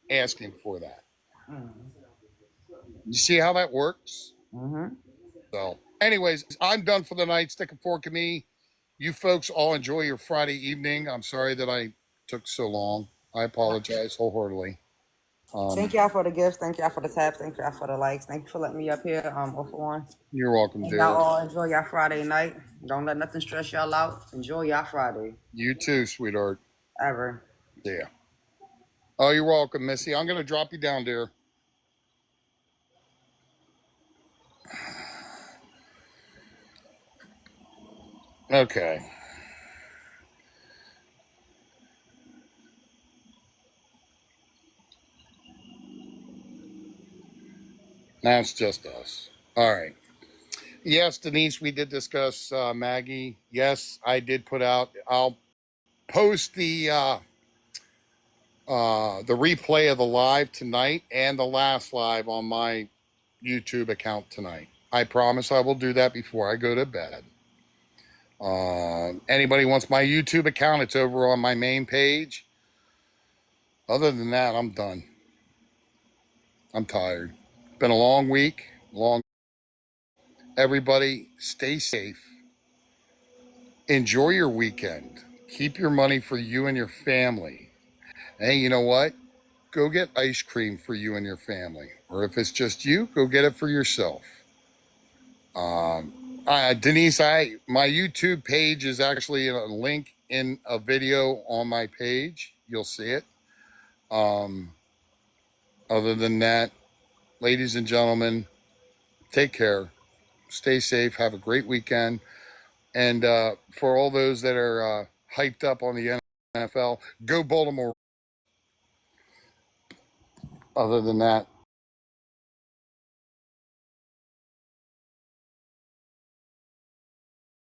asking for that. You see how that works? So, anyways, I'm done for the night. Stick a fork in me. You folks all enjoy your Friday evening. I'm sorry that I took so long. I apologize wholeheartedly. Thank y'all for the gifts. Thank y'all for the taps. Thank y'all for the likes. Thank you for letting me up here. All for one. You're welcome, And dear. y'all all enjoy y'all Friday night. Don't let nothing stress y'all out. Enjoy y'all Friday. You too, sweetheart. Ever. Yeah. Oh, you're welcome, Missy. I'm going to drop you down, dear. Okay. That's just us. All right. Yes, Denise, we did discuss Maggie. Yes, I did put out. I'll post the replay of the live tonight and the last live on my YouTube account tonight. I promise I will do that before I go to bed. Anybody wants my YouTube account, it's over on my main page. Other than that, I'm done. I'm tired. Been a long week. Everybody, stay safe. Enjoy your weekend. Keep your money for you and your family. Hey, you know what? Go get ice cream for you and your family. Or if it's just you, go get it for yourself. Denise, my YouTube page is actually a link in a video on my page. You'll see it. Other than that, ladies and gentlemen, take care. Stay safe. Have a great weekend. And for all those that are hyped up on the NFL, go Baltimore. Other than that,